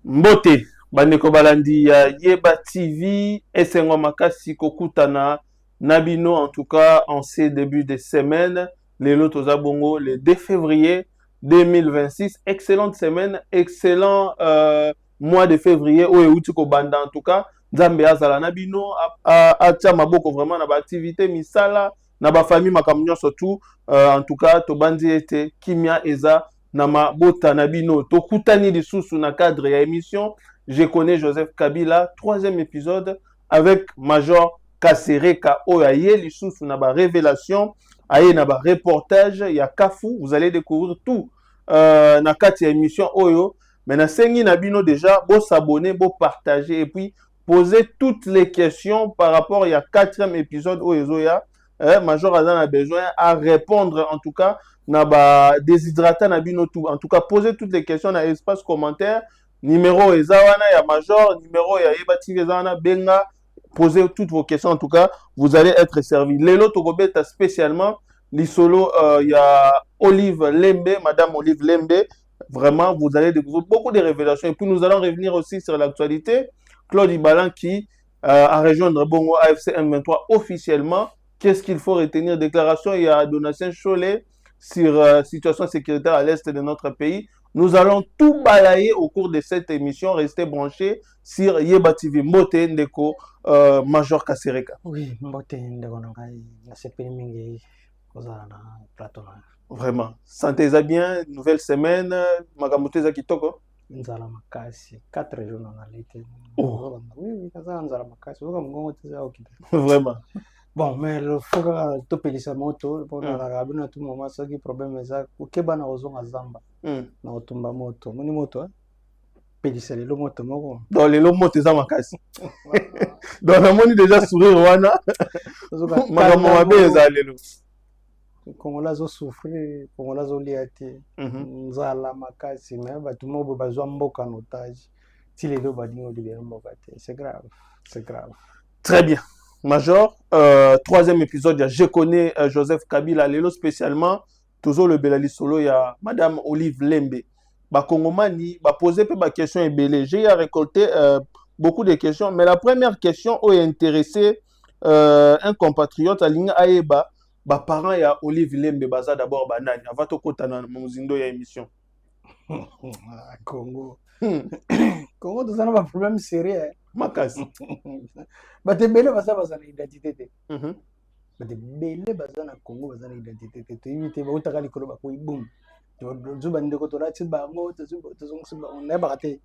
Mbote, bandeko balandi ya Yeba TV, esengo makasi kokutana nabino en tout cas en ces débuts de semaine, les lotos bongo le 2 février 2026, excellente semaine, excellent mois de février, oye utiko banda en tout cas, Nzambe azala nabino, atia maboko vraiment na ba activité misala, na ba famille makamnyo surtout, en tout cas to bandi ete kimia eza Nama bota nabino tokutani lisusu na cadre ya émission Je connais Joseph Kabila, troisième épisode avec Major Kasereka Oyaye lisusu na ba révélation aye na ba reportage ya Kafu, vous allez découvrir tout na kati ya émission Oyo. Mais na sengi nabino déjà bo s'abonner, bo partager et puis poser toutes les questions par rapport à quatrième épisode Oyo ya Major Azan a besoin à répondre en tout cas na ba déshydratant na bino tout. En tout cas, posez toutes les questions dans l'espace commentaire. Numéro ezawana ya Major, numéro ya Yeba TV ezawana benga, posez toutes vos questions en tout cas, vous allez être servis. Lelo tokobeta spécialement lisolo ya Olive Lembe, Madame Olive Lembe. Vraiment, vous allez découvrir beaucoup de révélations. Et puis nous allons revenir aussi sur l'actualité. Claude Ibalan qui a rejoindre Bongo AFC M23 officiellement. Qu'est-ce qu'il faut retenir? Déclaration, il y a Donatien Cholet sur situation sécuritaire à l'est de notre pays. Nous allons tout balayer au cours de cette émission. Restez branchés sur Yeba TV. Mbote Ndeko, Major Kasereka. Oui, Mbote Ndeko Nangai, vraiment. Sentez-vous bien, nouvelle semaine, Magamuteza Kitoko. Nzala makasi 4 jours na lite. Oh. Oui, kaza nzala makasi. Vraiment. Bon, mais le faut que tu pèses moto pour la rabine tout moment ça qui problème ça ukeba na ozonga zamba. Na otumba moto. Moni moto pèses le moto moko. Dans les moto za makasi. Dans la moni déjà sourire wana. Magamo mabe za lelo. Kongola zo souffrir, kongola zo liati. Nzala makasi mais batu mobo bazwa mboka en otage. Si les deux badingo libérer mboka te. C'est grave, c'est grave. Très bien. Major, troisième épisode, je connais Joseph Kabila, Lelo spécialement, toujours le Belali Solo, il y a Madame Olive Lembe. Kongomani, poser peu de questions et belé. J'ai récolté beaucoup de questions, mais la première question a intéressé un compatriote à l'Inga Aeba, parent il y a Olive Lembe, baza d'abord banani, avant to kota na muzindo ya émission. Congo. Congo, tout ça n'a pas de problème sérieux. Makasi. Bate bele baza na identité te. Bate bele baza na Congo baza na identité te. To yite ba utaka likolo ba ko ibum. To zuba ndeko to rati ba ngo to zongsi ba on ba te.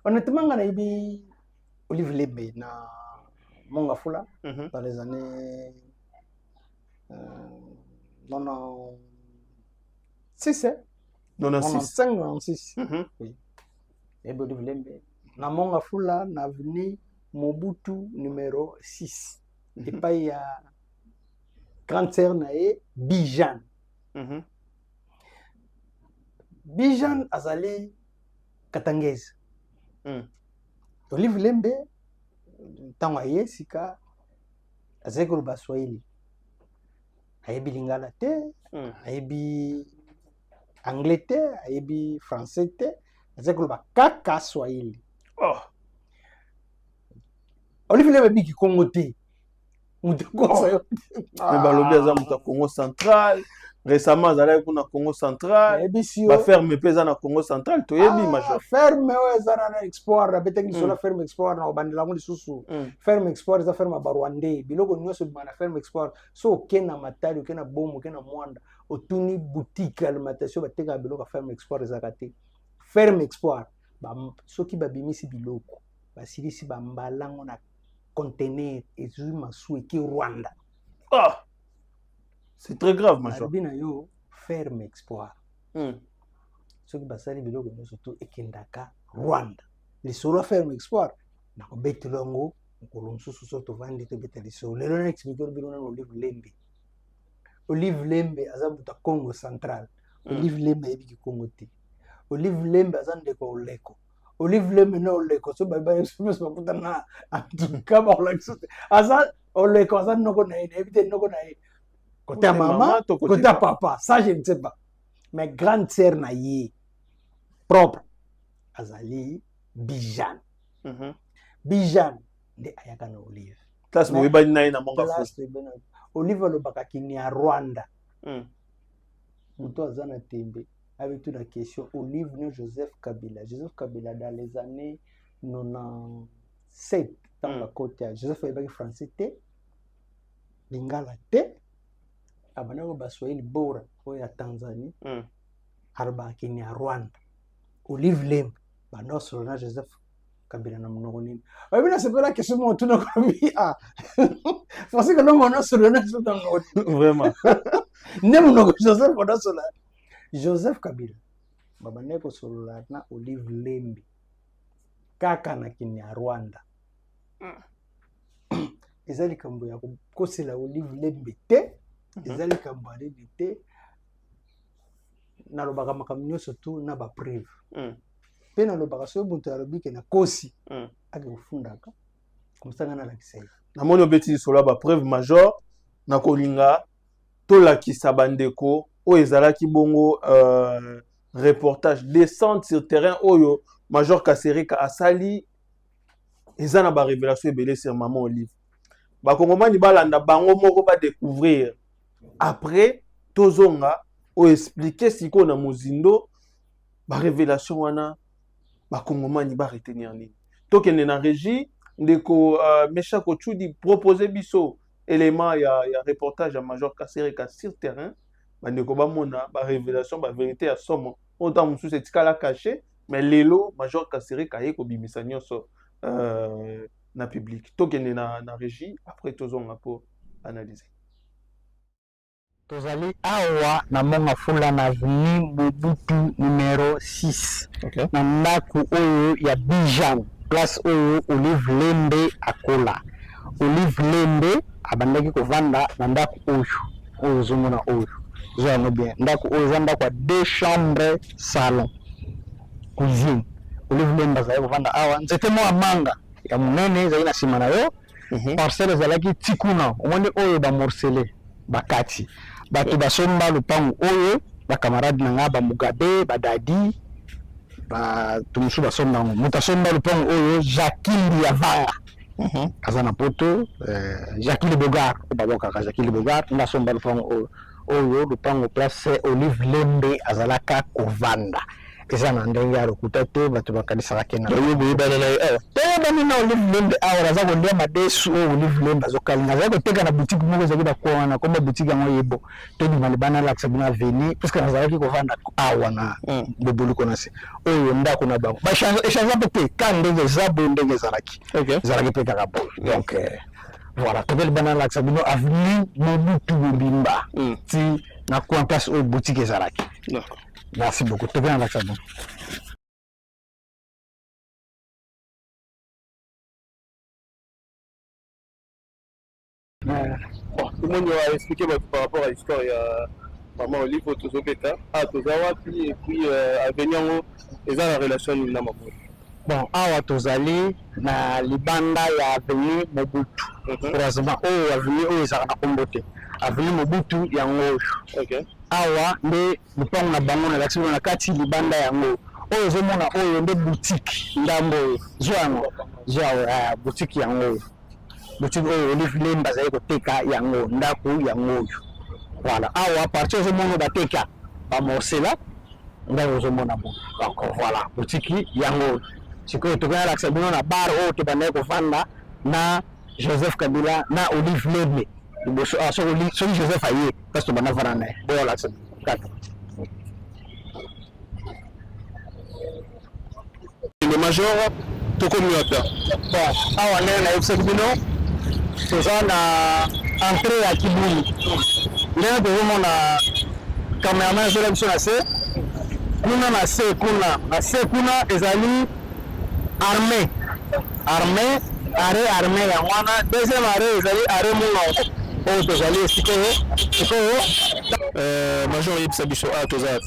Honnêtement ngana ibi Olive Lembe na Monga Fula dans les années 96 96. Oui. Et Olive Lembe na Monga Fula na avenue Mobutu numéro 6. Et pas il y a grande sœur nae Bijan. Bijan azali Katangese. Olive Lembe tango aye sika azekolo baswahili. Ayebi lingala te, ayebi anglais te, ayebi français te, azekolo bakaka swahili. Oh. Olive Lembe biki Congo te. Mais balobi aza muta Congo central. Récemment azala kuna Congo central. Ba ferme pesa na Congo central to yebi Major. Ferme ezana na export na beteki sola ferme export na obandela ngo lisusu. Ferme export za ferme ba Rwanda. Biloko nyonso bana ferme export. So kena matari, kena bomo, kena mwanda. Otuni boutique alimentation bateka biloko ferme export za kate. Ferme export soki babimisi biloko basilisi bambalango na conteneur ezui masu eki Rwanda. Ah, c'est très grave Major. Bina yo ferme export. Soki basali biloko nyonso to ekendaka Rwanda. Lisolo ferme export na ko betelongo ko nsusu so to vandi to beteli so. Lelo na expliquer bilona Olive Lembe. Olive Lembe azabuta Congo central. Olive Lembe ebiki Congo te. Olive Lembe azande ko oleko. Olive Lembe na oleko so baba express bakuta na antuka ba oleko. Azan oleko azan noko na ebite noko na côté maman, côté papa, ça je ne sais pas. Mais grande sœur na ye propre azali Bijan. Bijan nde ayaka na Olive. Classe boyeba na ina monga place Olive alobaka kini ya Rwanda. Muto azana tembe avec toute la question Olive ne Joseph Kabila. Joseph Kabila dans les années 97 dans la côte Joseph ayebaki français te lingala te abanako baswahili bora oyo ya Tanzanie alobaka kini ya Rwanda. Olive Lembe banosolo na Joseph Kabila na mnoko nini. Babina sepela question mo tuna komi parce que longo na solo na sota ngoti vraiment ne mnoko Joseph banosolo Joseph Kabila babane ko solo na Olive Lembe kaka na kini ya Rwanda. Ezali kambo ya kosela Olive Lembe te ezali kambo ali te na lobaka makambo nyonso tu na ba prive pe na lobaka so buntu ya lobike na kosi ake kufundaka komsanga na lakisai na moni obeti solo ba preuve major na kolinga to lakisa bandeko o ezalaki bongo reportage descente sur terrain oyo Major Kasereka asali ezana ba révélation ebele sur maman Olive ba kongomani balanda bango moko ba découvrir après tozonga o expliquer siko na mozindo ba révélation wana ba kongomani ba retenir nini tokende na régie ndeko Mecha Kochudi proposer biso élément ya reportage à Major Kasereka sur terrain bandeko ba mona ba révélation ba vérité ya somo autant musu c'est tikala caché mais lelo Major Kasereka yeko bimisa nyonso na public tokende na régie après tozonga po analyser. Tozali awa na monga fula na avenue Mobutu numéro 6 na ndaku oyo ya Bijan place oyo Olive Lembe akola. Olive Lembe abandaki kovanda na ndaku oyo zomona oyo zo bien ndaku oyo za ndaku 2 chambres salon cuisine. Olive Lembe azali kovanda awa nzete mo amanga ya munene ezali na sima na yo parcelle ezalaki tikuna omoni oyo ba morcelé bakati bato basomba lupango oyo ba camarade nanga ba Mugabe ba Dadi ba tumusu basomba ngo muta somba lupango oyo Jacques Yavaya azana poto Jacques Bogar ba boka ka Jacques Bogar na somba lupango oyo lupango place Olive Lembe azalaka kovanda ezana ndenge ya lokuta te bato bakanisa kena yobo bana na tena mina Olive Lembe awara za ko ndema desu Olive Lembe azokalinga za ko teka na boutique moko za kida kuona komba boutique yango yebo to di malibana la sabina veni parce que nazalaki ko vanda awa na bobulu kona se oyo ndako na bango ba échange pe ka ndenge za bo ndenge zalaki zalaki pe ka bo donc voilà to bel bana la sabina avenue Mobutu Bimba ti na kwa place au boutique zalaki. Merci beaucoup. Tu viens avec ça. Bon, tout le monde va expliquer par rapport à l'histoire de maman Olive Tozobeta. Ah, Tozawa, et puis à venir, ils ont la relation avec maman. Bon, awa tozali na libanda ya avenue Mobutu. Heureusement, avenue oyo ezalaka na kombo te. Avenue Mobutu yango. OK. Awa nde lupango na bango na lakisi na kati libanda yango. Oyo zomona oyo nde boutique ndambo zwango. Zwa boutique yango. Boutique oyo Olive Lembe azali koteka yango ndako yango. Voilà. Awa partir zomona bateka ba morcela ndako zomona bon. Donc voilà, boutique yango. Sikoyo tokana lakisa bino na bar oyo tobandaki kovanda na Joseph Kabila na Olive Lembe. So Joseph aye parce que bana varana bo lakisa kaka. Le major Tokomiota. Bon, awa na exekbino toza na entrée ya Kibuli. Leo tozomona cameraman zola biso na se. Kuna na se kuna ezali armée armée ya wana deuxième arrêt ezali arrêt Mulongo oyo tozali sikoyo major yebisa biso toza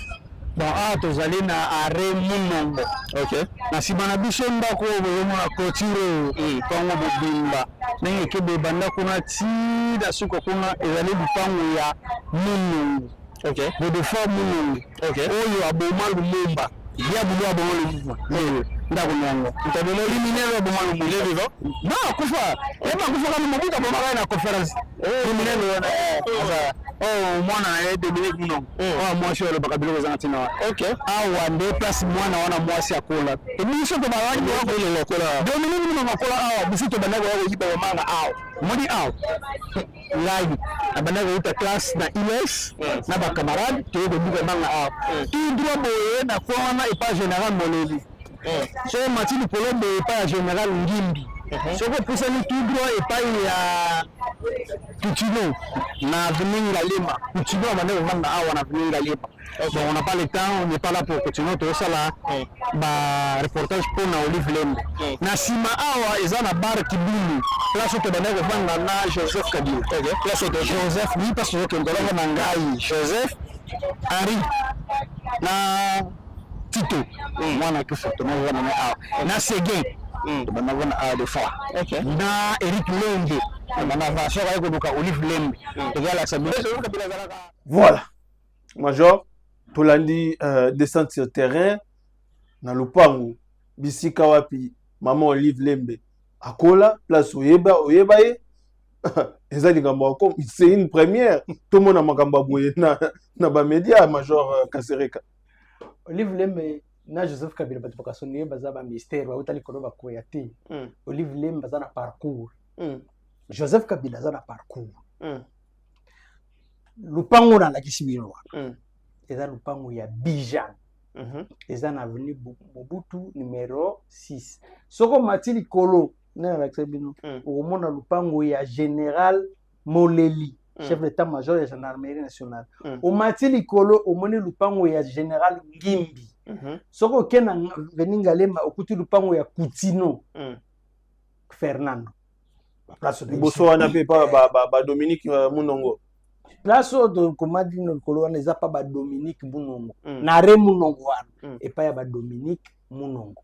bon tozali na arrêt Mulongo. OK. Na nsima na biso ndako oyo bozomona clôture ntongo bobimba ndenge ekebe banda kuna tida suka kuna ezali lupango ya Mulongo. OK. Godefroid Mulongo. OK. Oyo aboma Lumumba Dia bulwa bon le mouvement. Ndako nyango. Utabele éliminer le bon le mouvement vivant. Non, kufa. Eba kufa kama mabuta bon mara na conférence. Éliminer le mwana na Dominique Muno. Moi je le bakabilo za ntina. OK. Wande place mwana wana mwasi akola. Emission to bawangi wa le lokola. Dominique Muno akola bisi to banago wa yiba wa manga Moni live. Abanago uta classe na ILS na ba camarade to go buka manga Tout droit boye na kwa et pas général Moleli. So Mathieu Colombe et pas général Ngimbi. So ko pusani tout droit et pas ya Tutino na avenue Ngalema. Tutino abanago manga na avenue Ngalema. Donc on n'a pas le temps, on n'est pas là pour continuer tout ça là. Bah reportage pour na Olive Lembe. Na sima awa ezana bar kibulu. Place to banago vanga na Joseph Kabila. Place de Joseph ni parce que ngolongo na ngai Joseph Henri na Tito. Mwana kufa to mwana na awa. Na Sege. To banago na de fa. Na Eric Lembe. Na va so ba ko duka Olive Lembe. To gala sa Kabila zalaka. Voilà. Major Tolandi descente sur terrain na lupangu bisika wapi maman Olive Lembe akola place oyeba ye ezali ngamba ko c'est une première tout le monde a makamba boye na ba média Major Kasereka Olive Lembe na Joseph Kabila batupakaso niye baza ba mystère ba utali koloba ko yati Olive Lembe baza na parcours Joseph Kabila baza na parcours lupangu na lakisibiro eza lupangu ya Bijan eza na avenue Mobutu numéro 6 soko matili kolo na l'accès au mona lupangu ya général Moleli chef d'état-major de gendarmerie nationale au matili kolo au moni lupangu ya général Ngimbi soko kena Ngalema okuti lupangu ya Kutino Fernando place de Boso wana pe ba Dominique Munongo place de komadi no kolo na zapa ba Dominique Munongo na re Munongo wana et pas ya ba Dominique Munongo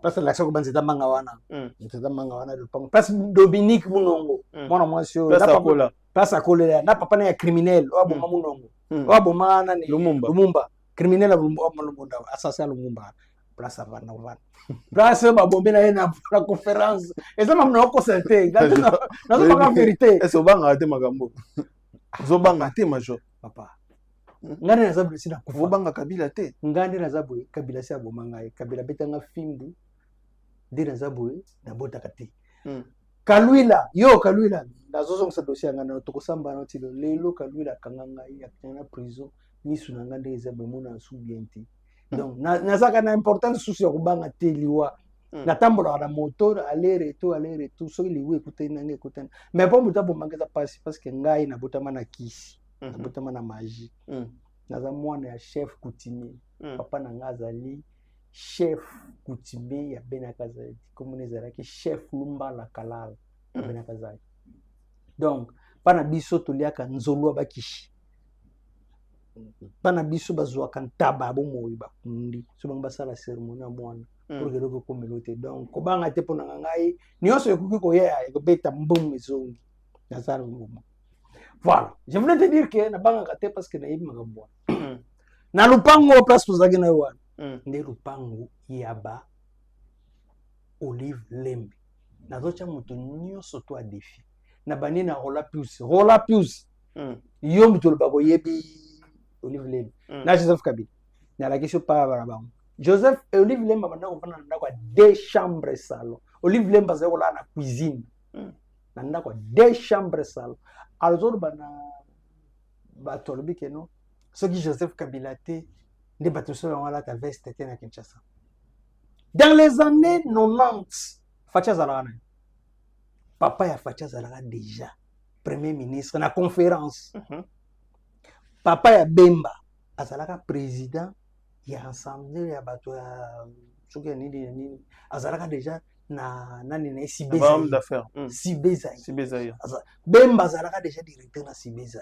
parce que l'action banze da manga wana nzeda manga wana le pango parce Dominique Munongo mwana mwasi o place akola na papa na ya criminel o aboma Munongo o aboma na ni Lumumba criminel aboma Lumumba assassin Lumumba place avana place ba bombe na yena na conférence eza mamna ko sente na zo ba vérité eso banga te magambo zo banga te Major papa ngane na zabu sina kufu banga Kabila te ngane na zabu Kabila si aboma ngai Kabila betanga fimbu de na zabu na bota kati Kalwila nazozo ngisa dossier ngana to kosamba na tilo lelo Kalwila kanga ngai ya prison ni sunanga de zabu mona subienti donc nazaka na importance souci ya kubanga te liwa na tambola na moteur aller retour so liwe ekutena nge ekutena mais pas muta bo mangeza passe parce que ngai na botama na kisi na botama na magie naza mwana ya chef coutumier papa na ngazali chef coutumier ya Benakazali comme nezalaki chef Lumbala Kalala Benakazali donc pana biso toliaka nzolo bakishi bana biso bazwaka ntaba bomoyi bakundi so banga basala cérémonie mwana pour que loko communauté donc ko banga te pona ngai nyonso ekoki ko ya ekobeta mbongo ezongi nazala ngoma voilà je voulais te dire que na banga kate parce que na yibi makambo na lupango place tozaki na wana nde lupango yaba Olive Lembe nazocha moto nyonso to a défi na bani na rola plus yo mutolo bako yebi Olive Lembe na Joseph Kabila na la question pas barabango Joseph Olive Lembe banda ko fana ndako 2 chambres salon Olive Lembe bazako la na cuisine na ndako 2 chambres salon alors bana batolobi ke no ce qui Joseph Kabila te nde batoso wala ta veste te na Kinshasa dans les années 90 Facha Zalana papa ya Facha Zalana déjà premier ministre na conférence papa ya Bemba azalaka président ya assemblée ya bato ya soki nini azalaka déjà na nani na Sibeza homme d'affaires Sibeza Bemba azalaka déjà directeur na Sibeza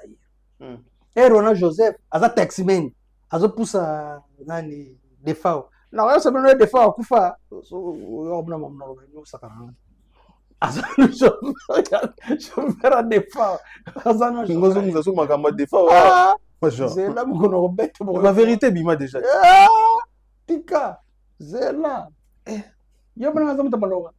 Rona Joseph aza taximan azopusa nani defao na wao sabana defao kufa so yobna mamna no sakana azana chauffeur defao azana ngozo makambo defao Zela mukono bête La vérité bima déjà. Tika. Zela. Yo bana zamu tabaloga.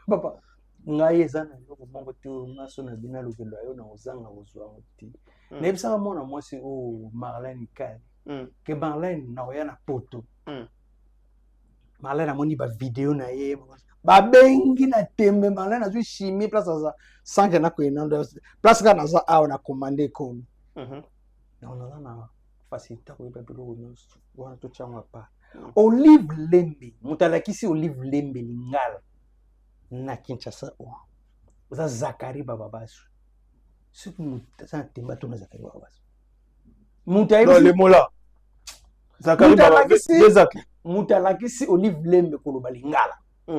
Papa. Ngai ezana loko mongo te maso na bina lokelo ayo na ozanga ozwa muti. Nebisa mona mwasi o Marlène Kali. Que Marlène na oya na poto. Marlène amoni ba vidéo na ye. Ba bengi na tembe Marlène azwi chimie place za sanke na ko inando. Place kana za awo na commander komi. Na ona facilité ko ba biloko nyonso. Wana to changwa pa. Olive Lembe, mutalakisi Olive Lembe lingala. Na Kinshasa o. Oza Zakari Bababasu. Ce que mutasa temba to na Zakari Bababasu. Non, les mots là. Zakari Bababasu. Mutalakisi Olive Lembe koloba lingala.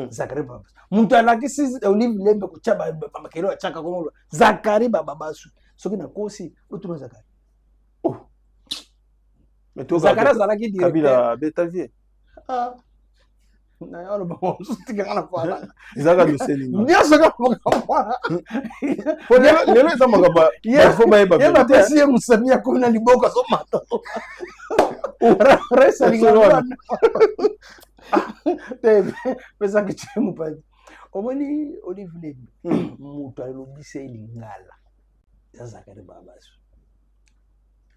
Zakari Bababasu. Mutalakisi Olive Lembe kuchaba makelo achaka komo. Zakari Bababasu. Soki na kosi otuno Zakari. Oh. Mais toi Zakari zalaki directeur. Kabila Betavier. Na yalo ba tika kana fala. Zaka doseli. Ndia soka mwana. Lelo eza makaba. Faut ba eba. Yeba tesi musamia kuna liboko so mata. Resa lingala. Tebe pesa kichemu pa. Omoni Olive Lembe. Mutu alobise lingala. Zakari Bababasu.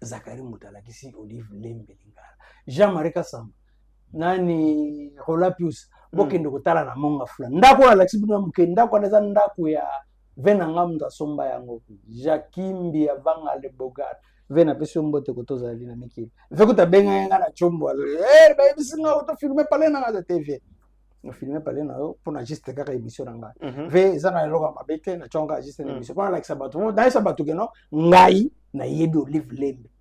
Zakari mutalakisi Olive Lembe lingala. Jean-Marie Kasamba. Nani Rolapius bokende kotala na monga fulani ndako na laksi bino muke ndako na za ndako ya vena ngamza somba yango Jakimbi ya vanga le bogat vena pesi mbote kotoza lina mikili vekuta benga yanga na chombo baby singa auto filmer pale na za TV no filmer pale na yo pona juste kaka émission nga ve za na loka mabete na chonga juste na émission pona like sabato na sabato keno ngai na yebi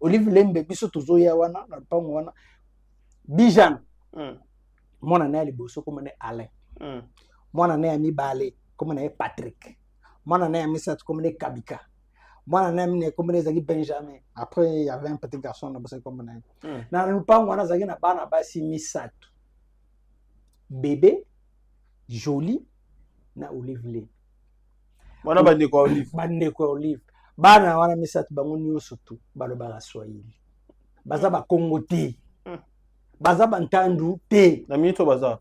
Olive Lembe biso tozoya wana na pango wana Bijan mwana naye liboso comme ne Alain mwana naye mibale comme ne Patrick mwana naye misatu comme ne Kabika mwana naye mine comme ne Zaki Benjamin après il y avait un petit garçon na bosse comme na lupango wana zaki na bana basi misatu bébé Jolie na Olive Lembe mwana bande ko Olive bana wana misatu bango nyonso tu balobaka Swahili baza ba Congo te baza bantandu te na mito baza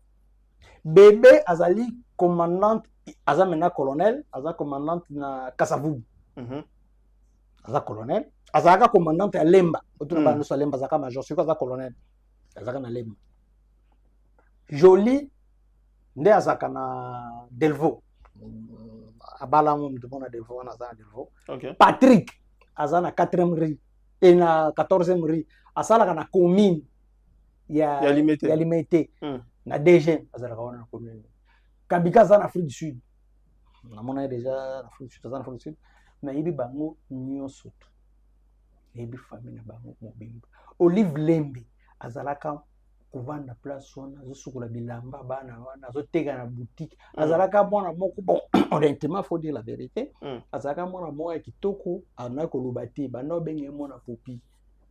bébé azali commandante aza mena colonel aza commandante na Kasavubu aza colonel azaka commandante ya Lemba otuna ba no Lemba azaka major siko aza colonel azaka na Lemba Jolie nde azaka na Delvaux abala mo mtu bona Delvaux na azana Delvaux Patrick azana 4e rue et na 14e rue asala na commune ya limité na DG azala kaona na commune Kabika za na Afrique du Sud na mona déjà na Afrique du Sud za na Afrique du Sud na yibi bango nyonso tu yibi famille na bango mobimba Olive Lembe azalaka kovanda place wana azosukula bilamba bana wana azoteka na boutique azalaka mwana moko bon honnêtement faut dire la vérité azalaka mwana moko ya kitoko ana koloba te bana benge mwana popi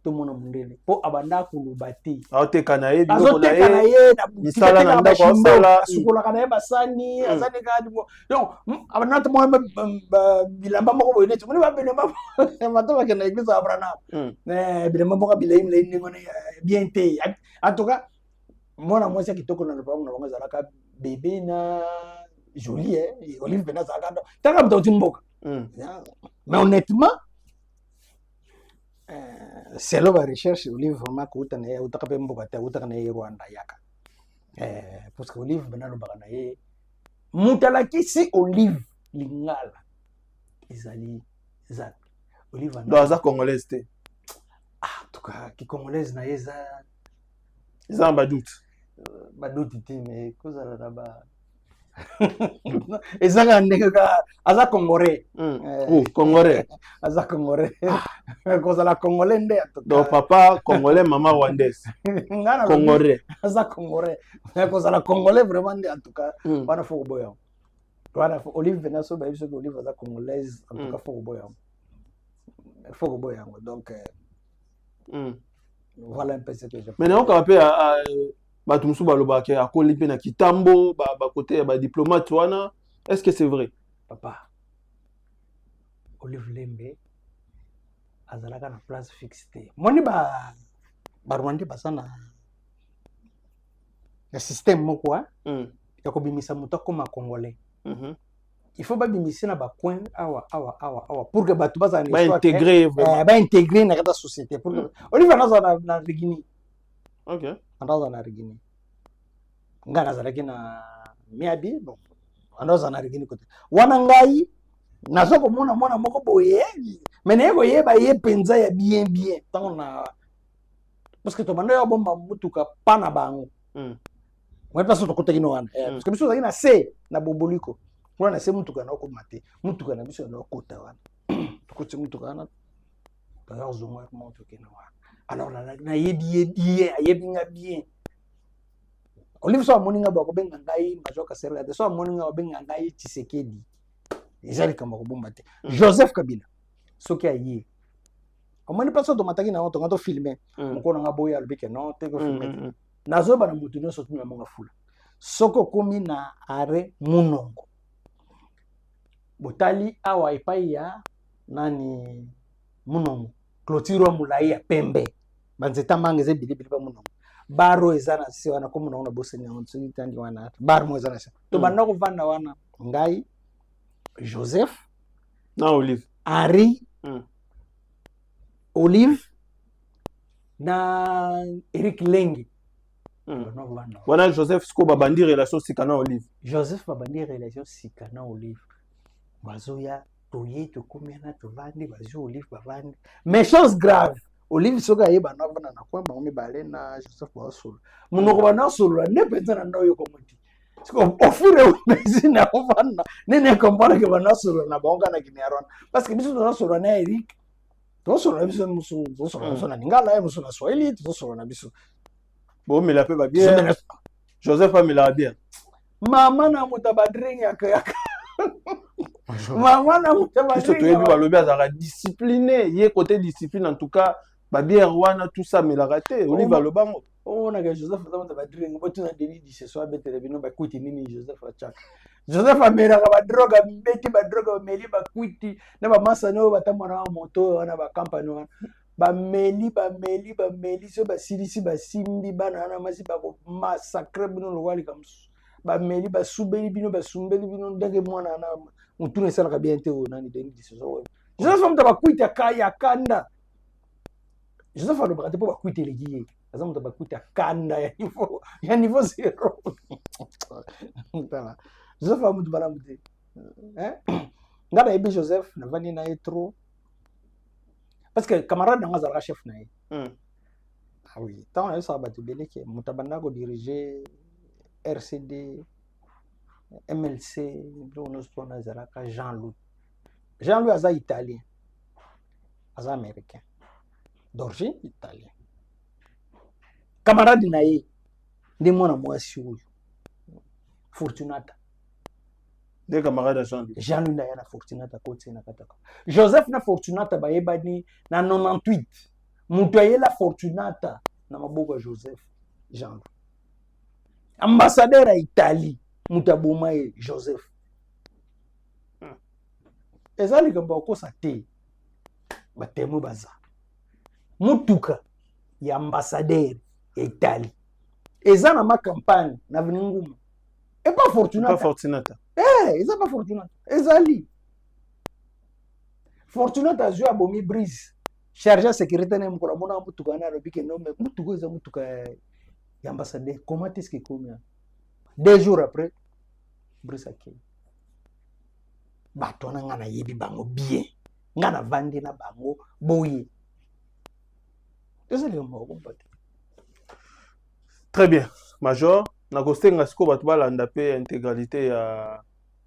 to mona mundele po abanda koloba te azoteka na ye azoteka na ye na misala na ndako asala sukola kana ye basani azane kadi donc abanda to mwana bilamba moko boye neti moni ba bilamba mato ba kana église Abraham bilamba moko bilaim la ningo na bien te en tout cas mwana mwasi ya kitoko na lupango na bango ezalaka bébé na Jolie Olive Bena zalaka taka mtauti mboka mais honnêtement c'est la recherche Olive vraiment kuta na utaka pe mboka te utaka na Rwanda yaka parce que Olive Bena lobaka na ye mutalakisi Olive lingala ezali za Olive do aza congolaise te en tout cas ki congolaise na yeza ils ont badoute mais cause la ba ezaka ndenge ka aza congolais congolais aza congolais cause la congolais nde donc papa congolais maman rwandaise congolais aza congolais cause la congolais vraiment nde en tout cas wana faut boya wana Olive Bena so ba biso que Olive aza congolaise en tout cas faut boya donc voilà un peu ce que je mais non quand à bato musu balobaka akoli pe na kitambo ba côté ba diplomate wana est-ce que c'est vrai papa Olive Lembe azalaka na place fixe te moni barwandi baza na système moko ya kobimisa moto akoma congolais il faut babimisi na bacoin awa pour que bato bazala baintégrer na kata société pour que olive anazala na rigini anazala na rigini nga nazalaki na miabi bon anazala na rigini kote wana ngai nazo komona mwana moko boye mais naye koyeba ye mpenza ya bien ntango na parce que tobanda ya bomba mutuka pa na bango mwe place tokotaki no wana parce que biso ozalaki na se na boboliko kuna na se mutuka na okoma te mutuka na biso na okota wana tokoti mutuka wana tozozonga motoke na wana alors nayebi nga bien olive so amoni nga bakobenga ngai Major Kasereka te so amoni nga babenga ngai Tshisekedi ezali kama kobomba te Joseph Kabila soki aye omoni place tomataki na oto ngato filmer mokona nga boya albike non te ko filmer nazoba na mutu nyonso tuna monga fula soko komi na are munongo botali awa epai ya nani munongo clôture mulai ya pembe banzeta mangeze bilibili ba munongo baro ezana se wana ko munongo na boseni na ntsi tandi wana bar mo ezana se to banda ko vanda wana ngai Joseph na Olive Ari Olive na Eric Lengi wana Joseph siko babandi relation sikana Olive Joseph babandi relation sikana Olive bazoya toye tokomena tovandi bazo Olive bavandi mais chose grave Olive soka yeba na vana na kwa bango mibale na Joseph basolo munoko bana solo ne penza na ndo yoko muti siko ofure bezina ovana nene kompara ke bana solo na bonga na kinyarona parce que biso na solo na Eric to solo na biso musu to solo na Lingala musu na Swahili to solo na biso bon mais la paix va bien Joseph a mis la bien mama na mutabadring yaka mama na mutabadring surtout yebi balobi azaka discipliné ye côté discipline en tout cas ba bien wana tout ça mais la raté Olive alobango on a que Joseph za mutabadring bo tuna deli di ce soir betere bino ba kwiti nini Joseph achaka Joseph amera ba droga mbeti ba droga meli ba kwiti na ba masa no batamana moto wana ba company wana bameli so basilisi basimbi bana na masi bako massacre bino lwali kamsu bameli basubeli bino basumbeli bino ndenge mwana na mutune sala ka bien te nani deni diso Joseph mta bakuita kaya kanda Joseph alo bakate po bakuita legiye aza mta bakuita kanda ya niveau zero mtala Joseph amutu bala mute ngaba ebi Joseph na vani na etro parce que camarade n'a pas chef naï. Ah oui, tant ça va te belé que mutabanda ko diriger RCD MLC nous sponsor zalaka Jean-Louis aza italien aza américain d'origine italien camarade naï ndi mwana mwasi huyu Fortunata des camarades Jean-Louis na yana Fortunata kote na kataka Joseph na Fortunata bayebani na 98 mutu ayela Fortunata na maboko Joseph Jean-Louis ambassadeur à Italie mutu aboma Joseph ezali kamba kosa te batemo baza mutuka ya ambassadeur ya Italie ezana ma campagne na vningumu et pas Fortunata ils ont pas Fortunata ezali Fortunata azui abomi brise chargé sécurité na mkola mona mutuka na robike no mais mutuka eza mutuka ya ambassadeur comment est-ce que combien 2 jours après brise akei bato na ngana yebi bango bien ngana vandi na bango boye ezali mo kompati très bien Major na kostenga siko bato balanda pe intégralité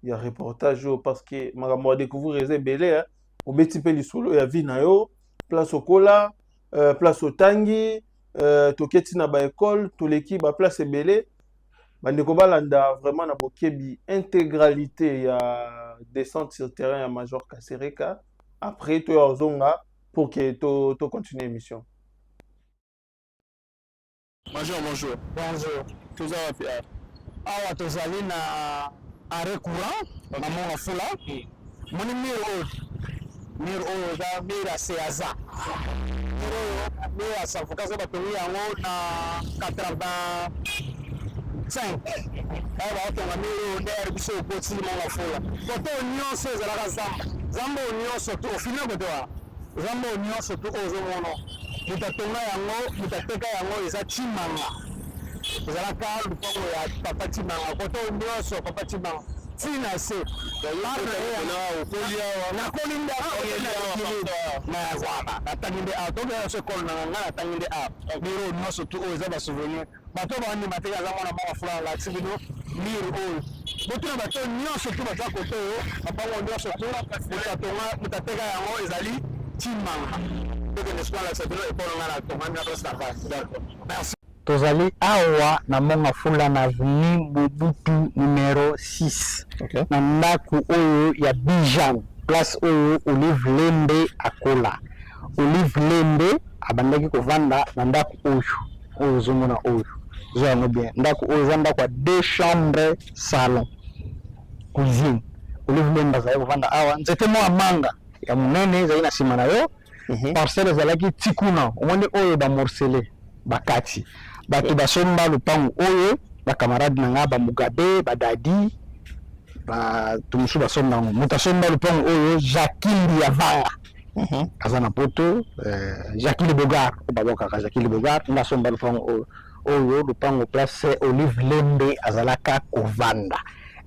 ya reportage parce que makambo découvrir eze belé obeti pe lisolo ya vie na yo place okola place otangi toketi na ba école toleki ba place belé bandeko balanda vraiment na bokebi intégralité ya descente sur terrain ya Major Kasereka après to ozonga pour que to continuer émission. Major, bonjour. Bonjour. Tout ça va bien. Awa tozali na arrêt courant na monga fula. Mon numéro mur oyo eza mur ya seaza mur oyo mur ya safokaza batongi yango na 85 ayo baotonga mur oyo nde yari biso okoti manga fula kote oyo nyonso ezalaka zamba oyo nyonso tu ofilme kote wa zamba oyo nyonso tu oyo ozomona moto atonga yango moto ateka yango eza timanga ezalaka lupango ya papa timanga kote oyo nyonso papa timanga tina se nakolinde natanginde a tokea sekolo na nga natanginde a mire nyonso tu oyo eza basouvenir bato bandima te aza mwana moko fulana lakisi bino mire oyo botuna bato nyonso tu baza kote oyo bapango nyonso tu moto ateka yango ezali timanga tokende sikola lakisa bino ekolo nga natongami na merci. Tozali awa na monga fula na avenue Mobutu numéro 6 na ndaku oyo ya Bijan place oyo Olive Lembe akola Olive Lembe abandaki kovanda na ndaku oyo zomona oyo zo yango bien ndaku oyo za ndaku ya 2 chambres salon cuisine Olive Lembe azali kovanda awa nzete mo manga ya munene ezali na sima na yo parcelle ezalaki tikuna omoni oyo ba morcelé bakati bato basomba lupango oyo bakamarade na nga bamugabe badadi tumusu basomba ngo moto asomba lupango oyo Jacques ya vanga aza na poto Jacques Bogar babokaka Jacques Bogar nda asomba lupango oyo lupango place Olive Lembe azalaka kovanda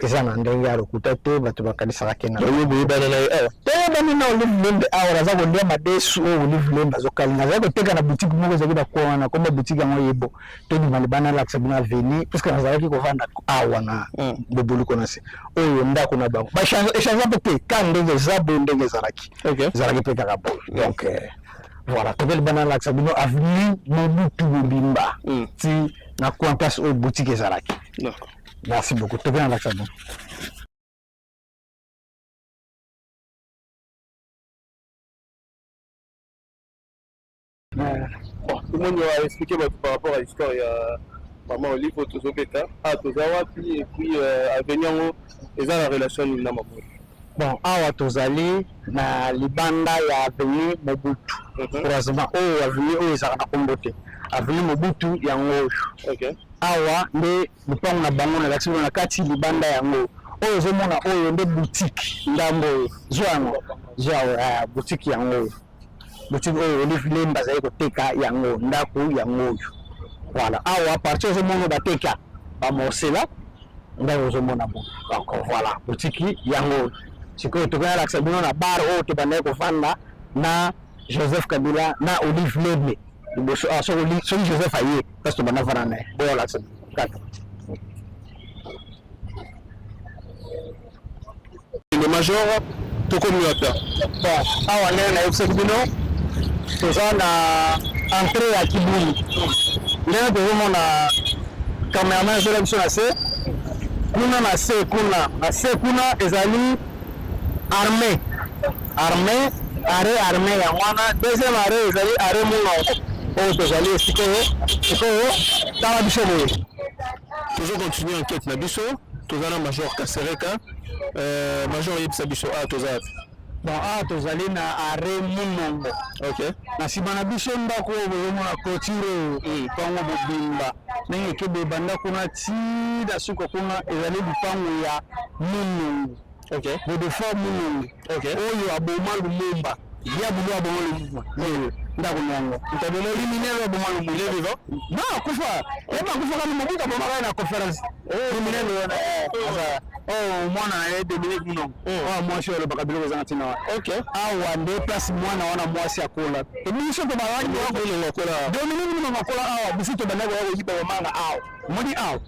eza na ndenge ya lokuta te bato bakanisaka kena oyo boyebana na teyebani na Olive Lembe awa aza kolia madesu oyo Olive Lembe azokalinga aza koteka na boutique moko ezalaki bakwana komba boutique yango yebo tondima libana lakisa bino aveni puisque nazalaki kovanda awa na boboluko na se oyo ndako na bango bachange mpe te ka ndenge eza boye ndenge ezalaki ezalaki mpe kaka boye donc voilà toke libana lakisa bino avenue Mobutu Bobimba ti na coin place oyo boutique ezalaki. Merci beaucoup. Tu viens avec ça. Tout le monde va expliquer par rapport à l'histoire. Il y a maman Olive, Tozobeka, Tozawa, et puis à venir, ils ont la relation avec Nama. Bon, awa tozali na libanda ya avenue Mobutu. Heureusement, avenue oyo ezalaka na kombo te. Avenue Mobutu yango. OK. Awa nde lupango na bango na lakisi na kati libanda yango oyo ozomona oyo nde boutique ndambo zwa boutique yango boutique oyo Olive Lembe azali koteka yango ndako yango oyo voilà awa partir ozomona bateka bamosela ndako ozomona bo donc voilà boutique yango sikoyo tokona lakisa bino na bar oyo tobandaki kovanda na Joseph Kabila na Olive Lembe so Joseph aye parce que bana varana boyo la kaka le major to communautaire bon awa na exekbino toza na entrée ya Kibuli ndenge tozomona cameraman zola biso na se kuna na se kuna ezali armée armée ya wana deuxième arrêt ezali arrêt munga oyo tozali sikoyo tala biso boye tozocontinue enquête na biso toza na major Kasereka major yebisa biso toza bon tozali na arrêt munongo na nsima na biso ndako oyo bozomona clôture lupango Bobimba ndenge ekebe banda kuna tida suka kuna ezali lupango ya munongo bodefort munongo oyo aboma Lumumba ya bulu aboma Lumumba ndako nango ntabelo liminelo aboma Lumumba vivant non kufa kufa kama Mobutu aboma na conférence liminelo mwana na Dominique Munongo mwasi oyo bakabilo kozanga tina awa nde place mwana wana mwasi akola ebiso to bawangi wakola Dominique Munongo akola awa bisi to bandako yako yiba manga awa moni awa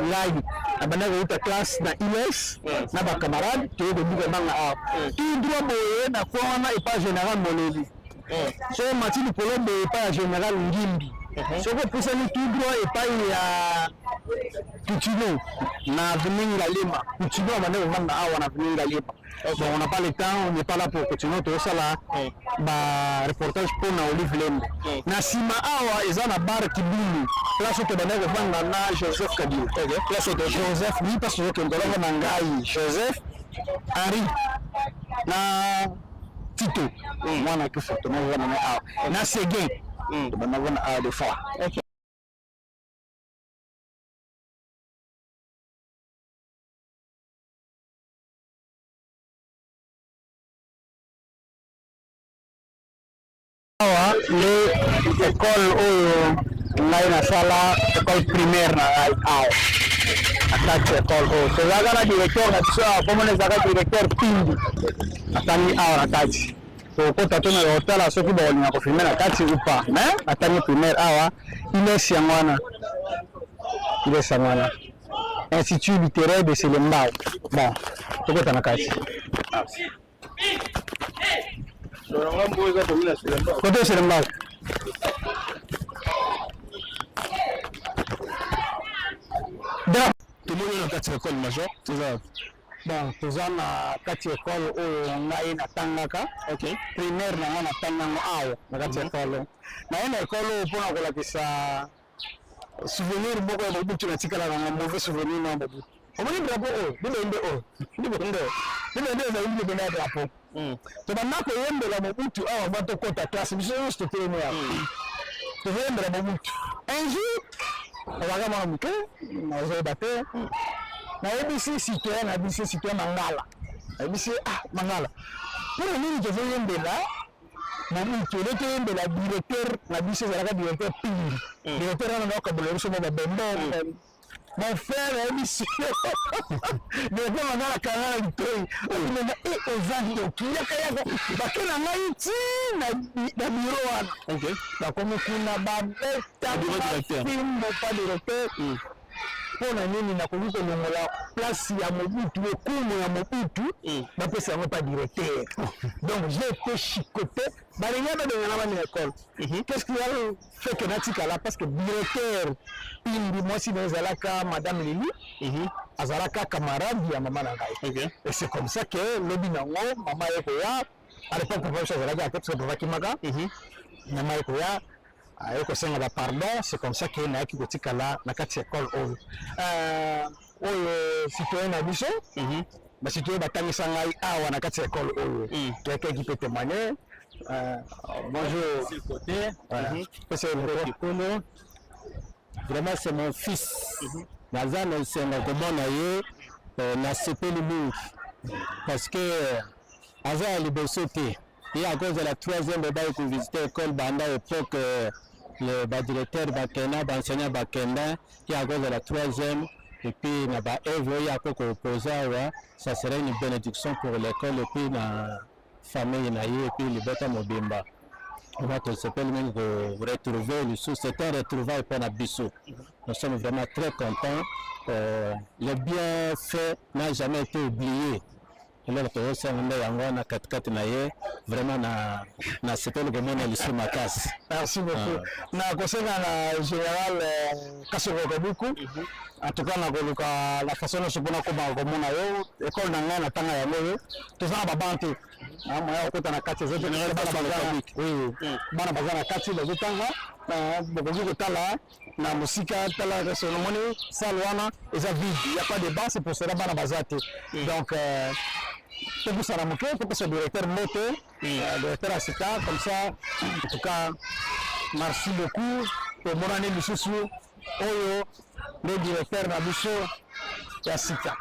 ngai abandako yuta classe na ILS na ba camarade to ko buka manga awa tout droit boye na kwana epa général Moleli so Mathieu Colombe epa général Ngimbi soko pusani tout droit epai ya Tutino na avenue Ngalema Tutino abandako manga awa na avenue Ngalema bon on n'a pas le temps on n'est pas là pour continuer tout ça là ba reportage pour na Olive Lembe na sima awa eza na bar Kibulu place to bandako vanga na Joseph Kabila place de Joseph ni parce que ndolova na ngai Joseph Henri na Tito mwana ke photo na wana na Seguin na wana de fois. L'école où la sala école primaire na attaque école où c'est là la directeur na ça comme les agents directeur pindi atani awa attaque so ko tato na hotel a soki ba na ko filmer na kati ou pas mais atani primaire awa il est sangwana institut littéraire de Selembao bon to ko tana kati côté Selembao tout le monde est dans l'école major, c'est ça. Bon, tout ça na kati école où ngai na tangaka, OK. Primaire na tanganga awo na kati école. Na ina école pour na kola kisa souvenir boko ya bobu tunatikala na mauvais souvenir na bobu. Omoni drapo bilende bilende za bilende drapo. To banako yembe la bobutu awa bato kota classe biso juste témoin. To yembe la bobutu. Un jour on va muke na zo baté na ABC citoyen na ABC citoyen mangala ABC mangala pour nini je veux yembela na to le yembela directeur na ABC za directeur pili directeur na ko bolo so ba bembe mon frère ABC mais bon on a la canal du on est aux anges qui ya kaya bakena maiti na bureau wana OK na comme kuna ba directeur pas directeur pona nini na koluka longola place ya Mobutu okumu ya Mobutu ba pesa ngo pas directeur donc j'ai été chicoté ba ngana de ngana na école qu'est-ce qu'il a fait que natika là parce que directeur pindi moi si nous alaka madame Lili azalaka camarade ya maman ngai et c'est comme ça que lobi nango maman yeko ya à l'époque pour faire ça parce que papa kimaka maman yeko ya ayoko senga ba pardon c'est comme ça que na ki kotika la na kati école oyo citoyen na biso ba citoyen batangisa ngai awa na kati école oyo quelqu'un qui peut témoigner bonjour c'est côté c'est le Kono vraiment c'est mon fils Nazana senga komona ye na sepeli mingi parce que aza liboso te et à cause de la troisième débat que visiter l'école banda époque le directeur bakena enseignant bakenda et à cause de la troisième et puis na ba évoluer à quoi opposer ça serait une bénédiction pour l'école et puis na famille na et puis le beta mobimba on va te s'appelle même retrouver le sous c'est un retrouvaille pour na biso nous sommes vraiment très contents le bienfait n'a jamais été oublié. Alors que ça on est en na katikati na ye vraiment na sepeli komona lisu makasi. Merci beaucoup. Na kosenga na général Kasoro Kabuku en tout cas na koluka la façon dont sopona ko ba komona yo école na ngana tanga ya moyo to za ba bantu moya ko tana kati zote général Kabuku oui bana bazana kati le tanga bokozi kotala na musika tala resonamoni salwana eza vide il y a pas de banc c'est pour cela bana bazate donc tout ça ramoké pour ce directeur moto directeur assistant comme ça en tout cas merci beaucoup pour mon année de sous oyo le directeur na biso assistant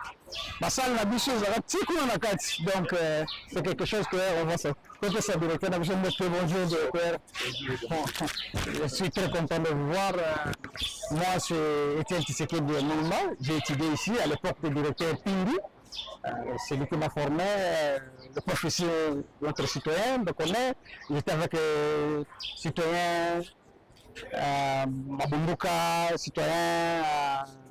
basal na biso za tiko na kati donc c'est quelque chose que on va ça pour ce directeur na biso bonjour directeur je suis très content de vous voir moi c'est Étienne Tshisekedi de Moulma j'ai étudié ici à l'époque du directeur Pindi. C'est lui qui m'a formé, le professeur, notre citoyen, donc j'étais avec citoyen Mabumbuka, citoyen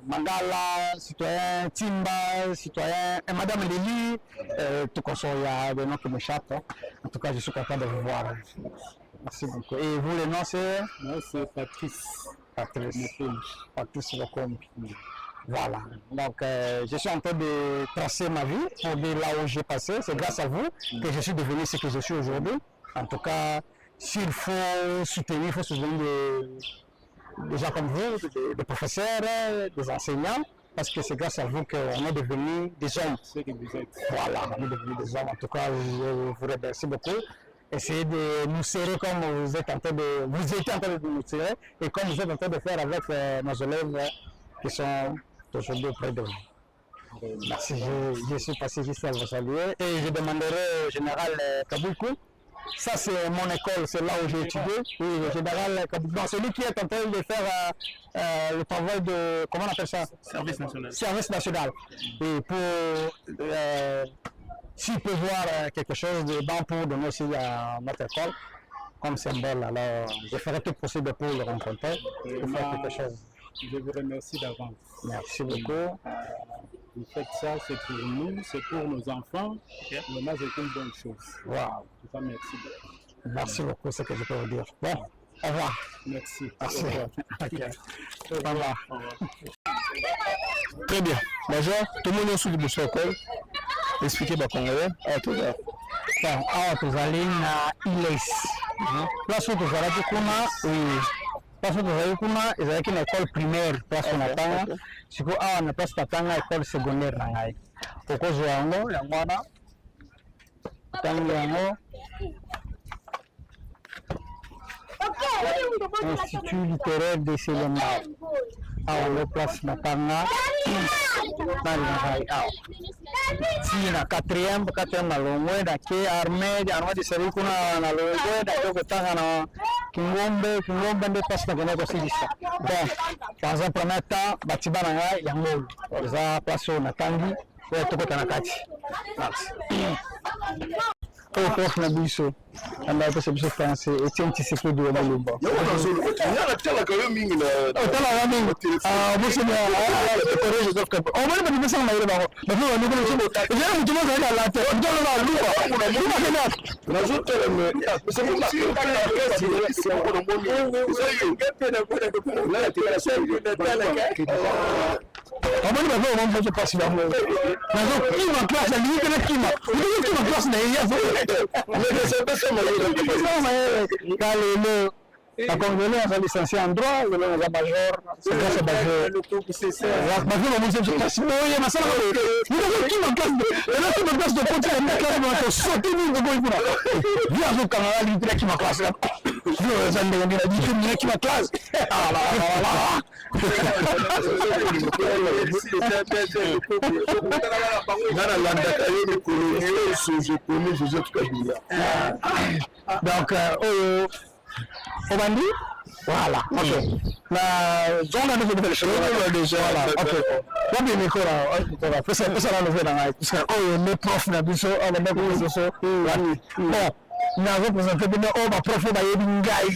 Mangala, citoyen Timba, citoyen Madame Lili, tout comme ça, il y a des noms qui m'échappent. En tout cas, je suis content de vous voir. Merci beaucoup. Et vous, le nom c'est? Moi, c'est Patrice. Patrice Locombe. Voilà, donc je suis en train de tracer ma vie pour dire là où j'ai passé. C'est grâce à vous que je suis devenu ce que je suis aujourd'hui. En tout cas, s'il faut soutenir, il faut soutenir des gens comme vous, des professeurs, des enseignants. parce que c'est grâce à vous qu'on est devenus des hommes. Ce que vous êtes. Voilà, on est devenus des hommes. En tout cas, je vous remercie beaucoup. Essayez de nous serrer comme vous étiez en train de nous serrer et comme vous êtes en train de faire avec nos élèves qui sont aujourd'hui auprès de vous. Merci, je suis passé juste à vous saluer et je demanderai au général Kaboukou. Ça, c'est mon école, c'est là où j'ai étudié. Oui, le général Kaboukou, celui qui est en train de faire le travail de, comment on appelle ça? Service national. Service national. Et pour, s'il peut voir quelque chose de bon pour donner aussi à notre école, comme symbole, alors je ferai tout possible pour le rencontrer et faire quelque chose. Je vous remercie d'avance. Merci beaucoup. Vous faites ça, c'est pour nous, c'est pour nos enfants. Vraiment, c'est une bonne chose. Wow. En tout cas, merci beaucoup. Merci beaucoup, c'est ce que je peux vous dire. Bon, au revoir. Merci. Merci. Okay. Au revoir. Très bien. Bonjour, tout le monde est sous le protocole. Expliquez le Congolais. Bon, awa tozali na ILES. Place oyo tozalaki kuna, place oyo tozalaki kuna ezalaki na école primaire place oyo natanga. Sikoyo awa na place natanga école secondaire na ngai. Okozwa yango wana otangi yango Institut littéraire de Selema. Awa le place natanga nali na ngai awa. Si na quatrième na longwe na ke armée de service kuna na longwe na yoko tanga na Kingombe nde place na kena ko silisa. Bon, dans un premier temps batiba na ngai yango za place na tangi ko tokota na kati. Au prof na biso anda ko biso français Etienne Tshisekedi wa Malumba. Yala tala ka yo mingi na. Tala ya mingi. Biso na corrige donc. On va pas dire ça mais ba. Ba fo ni ko so. Je mutu mo za la te. Mutu na lupa. Kuna kana. Na zote me. C'est pour ça que c'est encore un bon niveau. On va dire on va pas si ba. Na zo ki ma classe la ni que ki ma. Ni ma classe na ya. La Congolais a licencié en droit, il a un major, c'est grâce à major. La major a monté sur place. Oui, ma salle. Il a qui ma classe. Et là, tu me places de côté, la classe va te sauter du bout. Viens au Canada, il qui ma classe. Je vais dire qui ma classe. Ah là. Donc, Obandi, voilà, ok. La zone de développement déjà, voilà, ok. On bien micro là, ça la lever dans la, parce que oh les profs na biso, on va mettre ça. Bon, na représenter bien oh ma prof ba yebi ngai.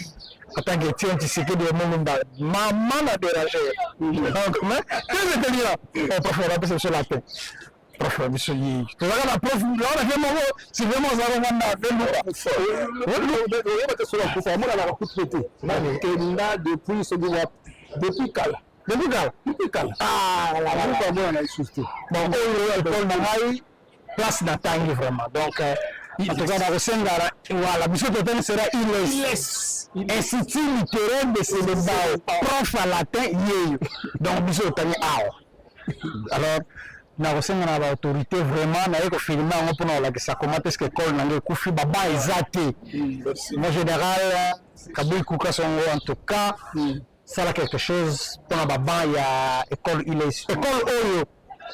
En tant que Etienne Tshisekedi de Mulumba, maman a dérangé. Donc, mais qu'est-ce que tu dis là? On prof on va passer sur la tête. Prof, monsieur Yi. Tu vois la prof, là on a fait mon mot, c'est vraiment ça on a fait depuis ce gouvernement, depuis Kala. Depuis Kala. Ah, la route on a insulté. Bon, Paul Nangaï, place d'Atangi vraiment. Donc, en tout cas, dans le Sénégal, voilà, monsieur Toten sera ILES. Institut littéraire de Selembao, prof à latin, Yéyo. Donc, monsieur Toten, alors, na kosenga na ba autorité vraiment na yeko filmer ngo pona la kisa comment est-ce que école na ngekufi baba ezate mon général Kaboukou Kukasongo en tout cas ça là quelque chose pona baba ya école ILES école oyo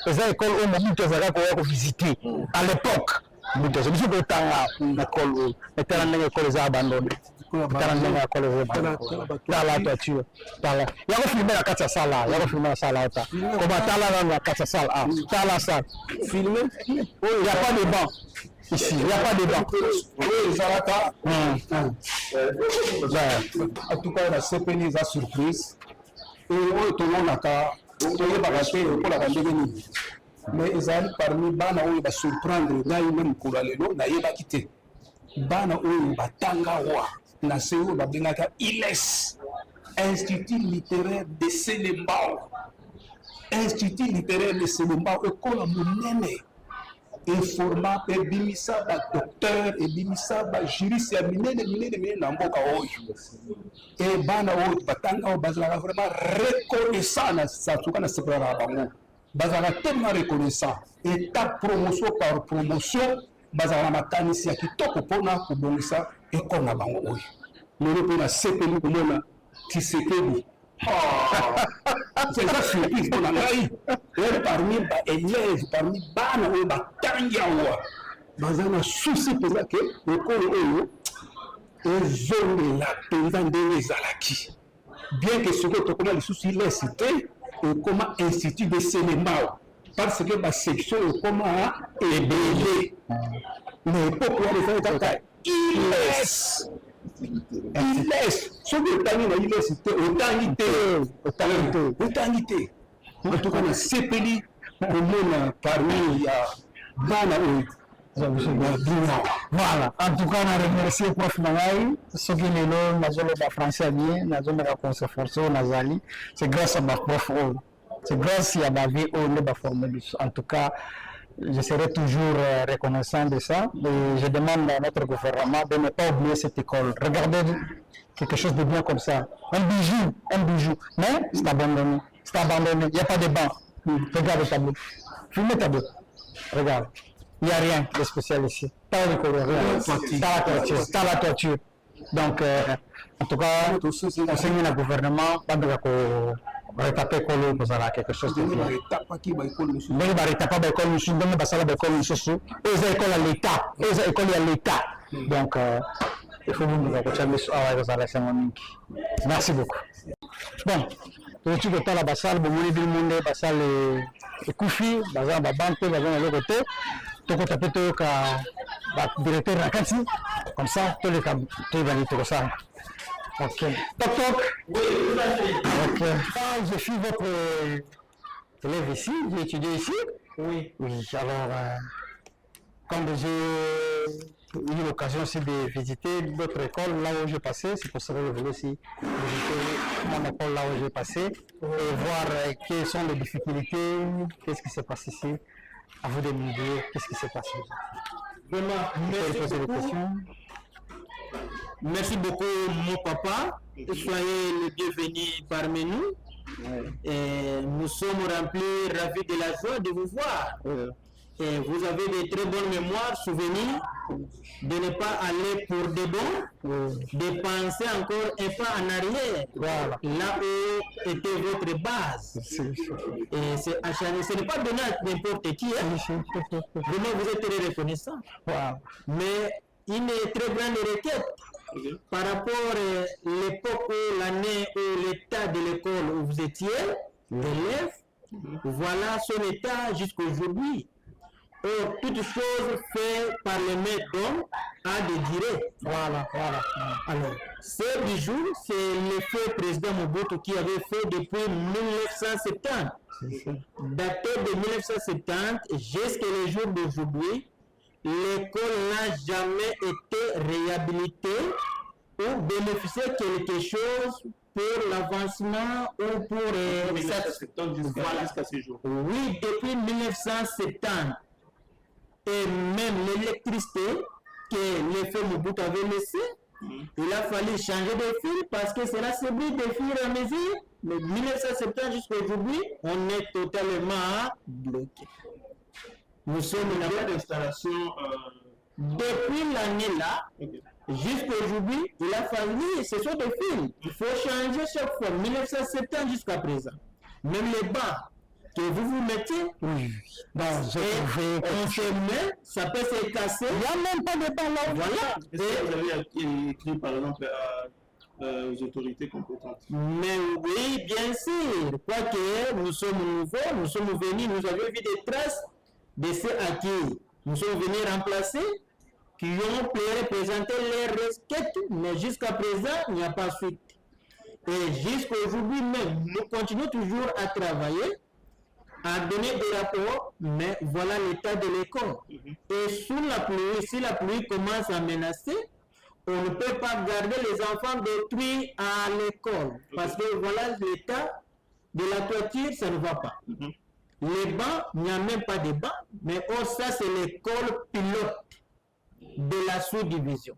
eza école oyo mobutu azalaka ko visiter à l'époque mobutu azalaka biso kotanga na école etala ndenge école eza abandonné etala ndenge école eza abandonné la toiture tala yako filmer na kati ya sala yako filmer na sala ota ko batala na kati ya sala tala ça filmer il y a pas de banc ici il y a pas de banc en tout cas la CPN est surprise et tout le monde a toyebaka te ekolaka ndenge nini mais ezali parmi bana oyo basurprendre ngai meme mokolo ya lelo nayebaki te bana oyo batanga wa na se oyo babengaka ILES Institut littéraire de Selembao Institut littéraire de Selembao ekola monene informa ebimisa badocteur ebimisa bajuriste ya minene na mboka oyo e bana oyo batanga oyo bazalaka vraiment reconnaissant na satuka na sepelaka bango bazala tellement reconnaissant état promotion par promotion bazala makanisi ya kitoko mpona kobongisa ekole na bango oyo lelo mpe nasepeli komona Tshisekedi c'est ça surprise mpona ngai oyo parmi baélève parmi bana oyo batangi awa baza na susi mpenza ke ekolo oyo ezongela mpenza ndenge ezalaki bien que soki tokoma lisusu ilesi te ekoma institut de Selembao parce que basection ekoma ebele na epoke wana ezali kaka iles soki otangi na ilesi te otangi te en tout cas nasepeli komona parmi ya bana oyo Voilà, en tout cas, on a remercié Prof Nangaï, ce qui est là, na français bien, na zone de force nazali, c'est grâce à ma prof, c'est grâce à ma vie où on est formé. En tout cas, je serai toujours reconnaissant de ça. Et je demande à notre gouvernement de ne pas oublier cette école. Regardez quelque chose de bien comme ça, un bijou, mais c'est abandonné, il n'y a pas de banc. Regarde le tableau, filme le tableau, regarde. Il n'y a rien de spécial ici. Pas de colorier, pas la torture. Donc, en tout cas, on signe le gouvernement, pas de retaper l'école pour ça quelque chose de bien. Mais il va retaper l'école, nous sommes dans l'école, nous sommes aux écoles à l'État, aux écoles à l'État. Donc, il faut nous dire merci beaucoup. Bon, tout le temps la bassale, bon, le monde, bassale et Koufi, bassale, babante, bassale de l'autre côté. Toko tapeto ka directeur Rakati, comme ça, tous les cas, tout va être ça. Ok. Toc toc. Oui, ok. Je suis votre élève ici, j'ai étudié ici. Oui. Oui, alors, comme j'ai eu l'occasion aussi de visiter d'autres écoles là où j'ai passé, c'est pour ça que je voulais aussi visiter mon école là où j'ai passé et voir quelles sont les difficultés, qu'est-ce qui se passe ici. À vous de me dire qu'est-ce qui s'est passé. Vraiment, merci beaucoup mon papa. Soyez le bienvenu parmi nous. Et nous sommes ravis de la joie de vous voir. Et vous avez de très bonnes mémoires, souvenirs, de ne pas aller pour des bons, de penser encore un pas en arrière, là où était votre base. Et ce n'est pas donné à n'importe qui. Hein. Vraiment, vous êtes très reconnaissant. Mais une très grande requête par rapport à l'époque, l'année ou l'état de l'école où vous étiez, élève, voilà son état jusqu'aujourd'hui. Or, toutes choses faites par les maîtres d'hommes a des durées. Voilà. Alors, ce bijou, c'est l'effet président Mobutu qui avait fait depuis 1970. Daté de 1970 jusqu'à les jours d'aujourd'hui, l'école n'a jamais été réhabilitée ou bénéficié de quelque chose pour l'avancement ou pour... 1970 jusqu'à ce jour. Oui, depuis 1970. Et même l'électricité que l'effet Mobutu avait laissé, il a fallu changer de fil parce que cela s'est mis de fil à mesure. De 1970 jusqu'à aujourd'hui, on est totalement bloqué. Nous sommes dans l'installation depuis l'année-là. Jusqu'à aujourd'hui, il a fallu, ce sont des fils. Il faut changer chaque fois, 1970 jusqu'à présent. Même les bancs que vous mettez, on se met, ça peut se casser. Il n'y a même pas de banc là. Voilà. Est-ce que vous avez écrit par exemple aux autorités compétentes? Mais oui, bien sûr. Quoique nous sommes nouveaux, nous sommes venus, nous avions vu des traces de ceux à qui nous sommes venus remplacer, qui ont présenté les requêtes, mais jusqu'à présent, il n'y a pas suite. Et jusqu'à aujourd'hui même, nous continuons toujours à travailler, à donner des rapports, mais voilà l'état de l'école. Et sous la pluie, si la pluie commence à menacer, on ne peut pas garder les enfants d'autrui à l'école. Parce que voilà l'état de la toiture, ça ne va pas. Les bancs, il n'y a même pas de bancs, mais ça c'est l'école pilote de la sous-division.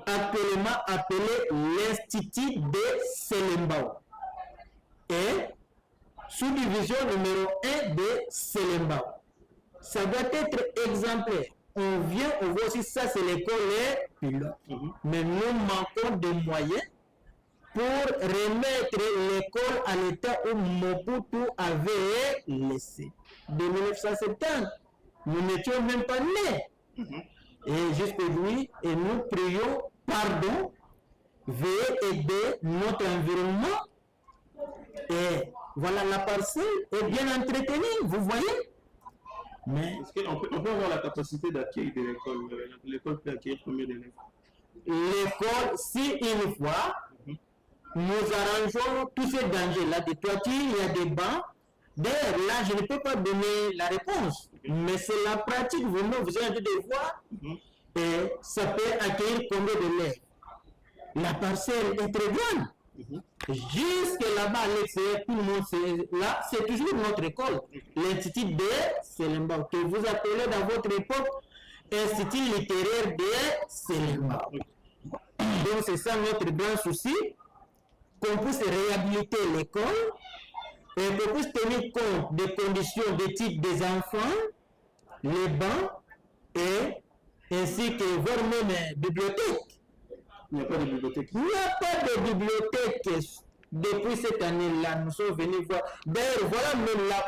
Actuellement appelée l'Institut de Selembao. Et sous-division numéro 1 de Selembao. Ça doit être exemplaire. On vient, on voit aussi ça, c'est l'école pilote. Mais nous manquons de moyens pour remettre l'école à l'état où Mobutu avait laissé. De 1970, nous n'étions même pas nés. Et jusqu'aujourd'hui, et nous prions pardon, veuillez aider notre environnement. Et voilà, la parcelle est bien entretenue, vous voyez. Mais est-ce qu'on peut avoir la capacité d'accueil de l'école? L'école peut accueillir combien d'élèves? L'école, si une fois, nous arrangeons tous ces dangers. Là, des toitures, il y a des bancs. D'ailleurs, là, je ne peux pas donner la réponse. Mais c'est la pratique, vous avez envie de voir. Et ça peut accueillir combien d'élèves? La parcelle est très grande. Jusque là-bas, à l'extérieur, tout le monde, là, c'est toujours notre école. L'Institut de Selembao, que vous appelez dans votre époque Institut littéraire de Selembao. Donc, c'est ça notre grand souci, qu'on puisse réhabiliter l'école et qu'on puisse tenir compte des conditions d'études des enfants, les bancs, et ainsi que voire même bibliothèque. Il n'y a pas de bibliothèque. Il n'y a pas de bibliothèque. Depuis cette année-là, nous sommes venus voir. D'ailleurs, voilà même là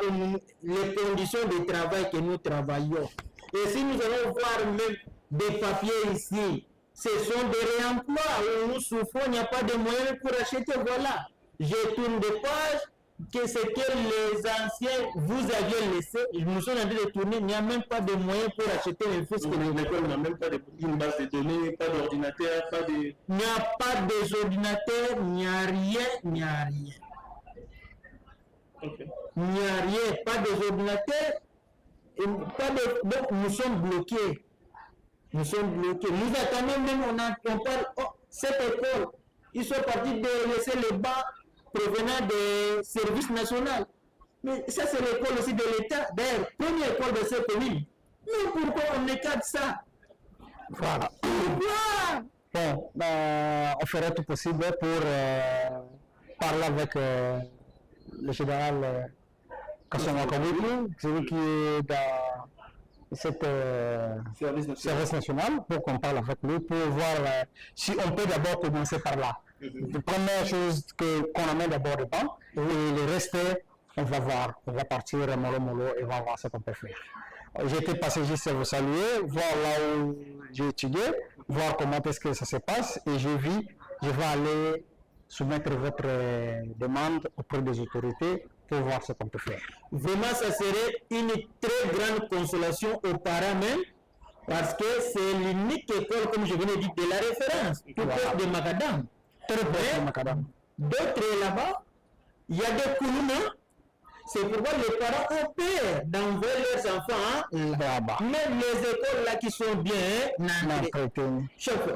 les conditions de travail que nous travaillons. Et si nous allons voir même des papiers ici, ce sont des réemplois où nous souffrons, il n'y a pas de moyens pour acheter. Voilà. Je tourne des pages, que ce que les anciens vous aviez laissé, nous sommes en train de tourner, il n'y a même pas de moyens pour acheter les fils. L'école n'a même pas une base de données, pas d'ordinateur, pas de... Il n'y a pas d'ordinateur, il n'y a rien, il n'y a rien. Okay. Il n'y a rien, pas d'ordinateur, donc nous sommes bloqués. Nous sommes bloqués. Nous attendons même, on parle, oh, cette école, ils sont partis de laisser les bancs provenant des services nationaux. Mais ça, c'est l'école aussi de l'État. D'ailleurs, première école de cette commune. Mais pourquoi on écarte ça? Voilà. Bon, on ferait tout possible pour parler avec le général Kassama Kawiku, celui qui est dans cette service national, pour qu'on parle avec lui, pour voir si on peut d'abord commencer par là. La première chose qu'on amène d'abord le banc, et le reste, on va voir. On va partir mollo et on va voir ce qu'on peut faire. J'étais passé juste vous saluer, voir là où j'ai étudié, voir comment est-ce que ça se passe, et je vais aller soumettre votre demande auprès des autorités pour voir ce qu'on peut faire. Vraiment, ça serait une très grande consolation aux parents même, parce que c'est l'unique école, comme je venais de dire, de la référence, tout près de Macadam. Très près de Macadam. D'autres là-bas, il y a des Koulouna. C'est pourquoi les parents ont peur d'envoyer leurs enfants là-bas. Même les écoles là qui sont bien n'entretenues.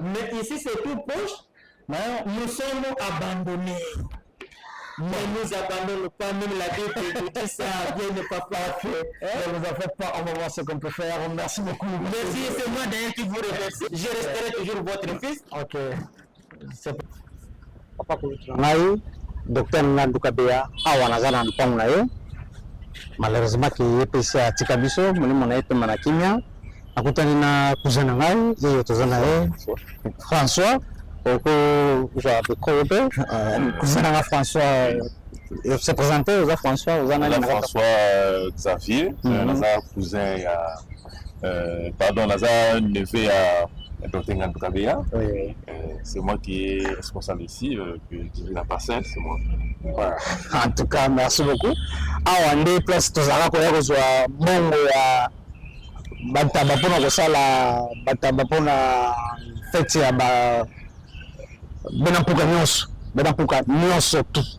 Mais ici, c'est tout proche. Nous sommes abandonnés. Mais nous abandonnons pas, même la vie que tout ça vient de papa. Ne vous en faites pas, on va voir ce qu'on peut faire. Merci beaucoup. Merci, c'est moi d'ailleurs qui vous remercie. Je resterai toujours votre fils. Ok. C'est papa Koulitou. Docteur Nandou Kabea, awanazana mpango na yo. Malheureusement ki yepesa atika biso, muli mona ete mana kimia. Nakutani na kuzana ngai, yeye tozana ye François. Oko je crois kuzana na François. Il s'est présenté aux François, aux analystes. François Xavier, Naza cousin pardon, Naza neveu à Dr Nandou Kabea. Oui. C'est moi qui est responsable ici, que la parcelle, c'est moi. Voilà. En tout cas, merci beaucoup. Ah, on est place tozala ko yakozwa bongo ya bataba pona kosala bataba pona fête ya ba benampuka nyonso tout.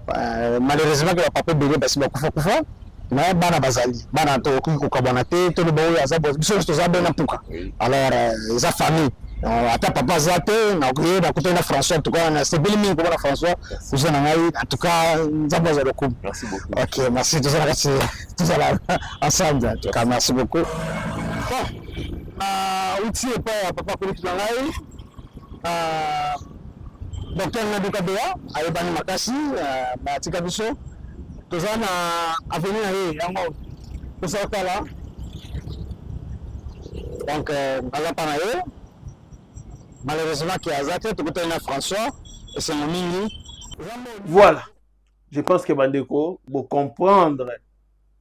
Malheureusement que papa belé basi bakufa mais bana bazali bana to kokabana te to bo ya za biso toza benampuka. Alors les famille ata papa zate na okuye na kutana François en tout cas c'est belle mine comme François vous en avez en tout cas nzamba za lokum. Merci beaucoup. OK, merci tous là ensemble en tout cas merci beaucoup. Bon outil pas papa Koulitou ngai Docteur Nandou Kabea ayebani makasi batika biso toza na avenir na ye yango tosala donc naza mpa na ye malheureusement ki aza te tokutani na François esengo mingi. Voilà, je pense que bandeko pour comprendre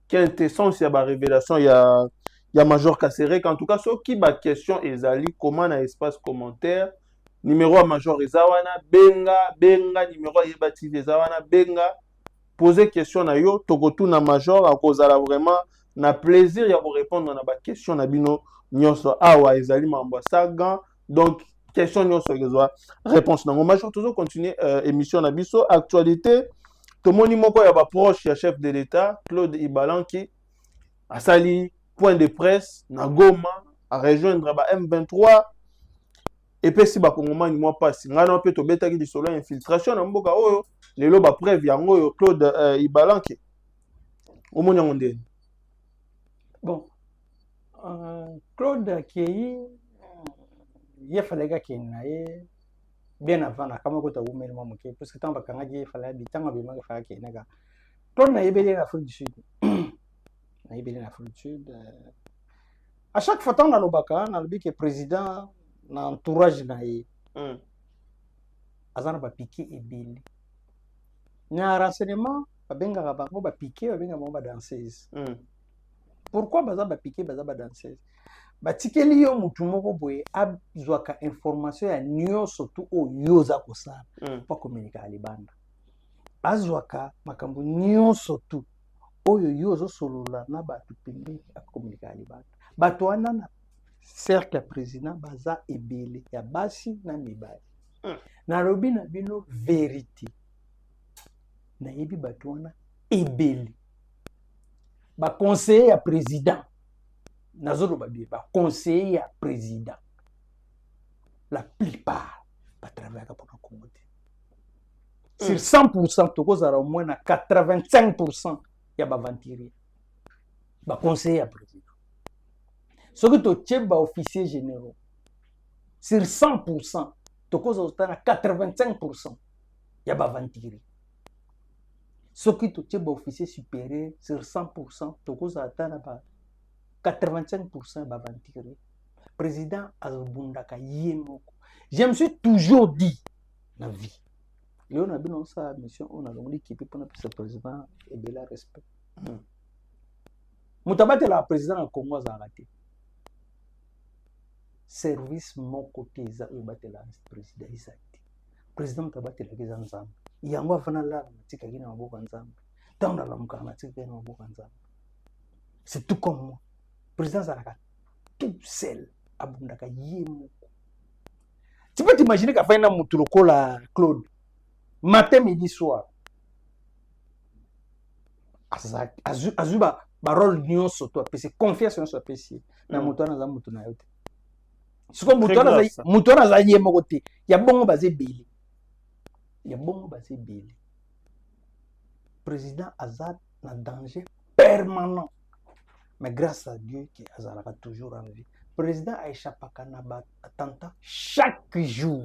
quelle essence ya ba révélation ya Major Kasereka. En tout cas ceux qui ba question ezali comment na espace commentaire numéro à Major ezawana benga numéro ya Yeba TV ezawana benga poser question na yo tokotu na Major akozala vraiment na plaisir ya vous répondre na ba question na bino nyonso awa ezali mambo sagan. Donc question nyonso ezwa réponse nango. Major toujours continuer émission na biso actualité tomoni moko ya ba proche ya chef de l'État Claude Ibalan qui a sali point de presse na Goma a rejoindre ba M23 et puis si ba kongomani moi passe ngana pe to betaki di solo infiltration na mboka oyo lelo ba preuve yango yo Claude Ibalan qui omoni ngonde. Bon Claude Akei ye falega kenaye bien avant na kama kota umeli mama ke parce que tant bakanga ye fala bitanga bima fala kenaka Claude na yebeli na Afrique du Sud na yebeli na Afrique du Sud à chaque fois tant na lobaka na lobi que président na entourage na ye azana ba piquer ebeli na renseignement babenga bango ba piquer babenga bango ba danseuse pourquoi baza ba piquer baza ba danseuse batikeli yo mutu moko boye azwaka information ya nyonso tu oyo za kosala pa communiquer alibanda azwaka makambo nyonso tu oyo yo zo solola na batu pembeni a communiquer alibanda bato wana na cercle président baza ebele ya basi na mibali na lobi na bino vérité na yebi bato wana ebele ba conseiller ya président Nazolo babi ba conseiller ya président la plupart ba travailler pour le Congo. Sur 100% tokozala au moins na 85% ya ba venturier ba conseiller ya président. Ce que to tcheba officier généraux sur 100% tokozala na 85% ya ba venturier. Ce que to tcheba officier supérieur sur 100% tokozala na ba 85% bavantiré. Président Azobundaka Yemoko. Je me suis toujours dit dans la vie. Léon a bien sa mission, on a donc l'équipe pour notre président et bel respect. Moutabate la président en Congo a raté. Service mon côté, ça a la président Isaki. Président Moutabate la Gizanzam. Il y a un peu de tika qui n'a pas de tant dans la mukana tika qui n'a pas de c'est tout comme moi. Président Zaraka tout seul abundaka yemoko. Tu peux t'imaginer qu'à faire un mutulo la Claude matin midi soir azuba parole nyonso to apesi confiance nyonso apesi na mutu na za mutu na yote siko mutu na za yemoko te ya bongo bazebele président Azad na danger permanent. Mais grâce à Dieu qui a toujours en vie. Le président a échappé à un attentat chaque jour.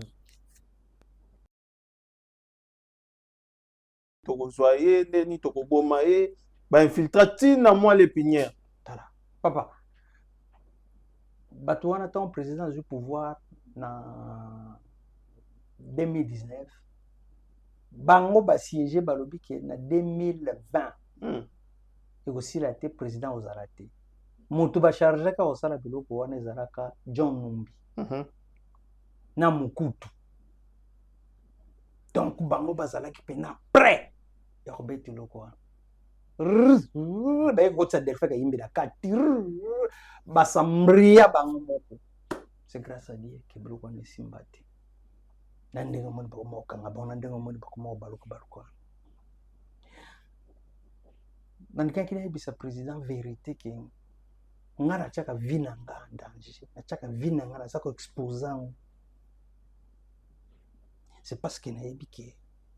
Tokozoye, ni tokobomaye, ba infiltrati na moi l'épinière. Papa, Batouana ton président a eu pouvoir en 2019. Bango ba siégé balobi qui en 2020. Et aussi la été président aux aratés. Moto ba chargé ka osala biloko wana ezalaka John Numbi. Na Mukutu. Donc bango bazalaki pena prêt ya kobeti biloko wana. Ba ko tsa delfa ka yimbi la kati. Basamria bango moko. C'est grâce à Dieu que biloko wana simbati. Na ndenge moni ba ko kanga bona ndenge moni ba ko baloko. Dans quelqu'un qui a dit sa président vérité que on a chaka vinanga danger na chaka vinanga ça ko exposant c'est parce qu'il a dit que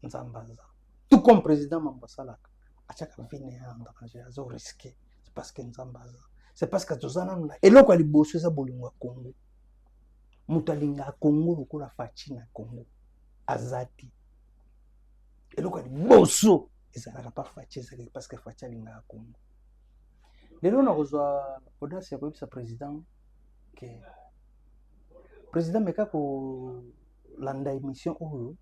nzambaza tout comme président Mambasala a chaka vinanga danger azo risqué c'est parce que nzambaza c'est parce que tozana na eloko ali bosso za bolingwa Congo mutalinga Congo ko la fachi na Congo azati eloko ali bosso ezalaka pa faci ezalaki parce que faci alingaka Congo. Lelo nakozwa audace ya koyebisa président ke président meka kolanda émission oyo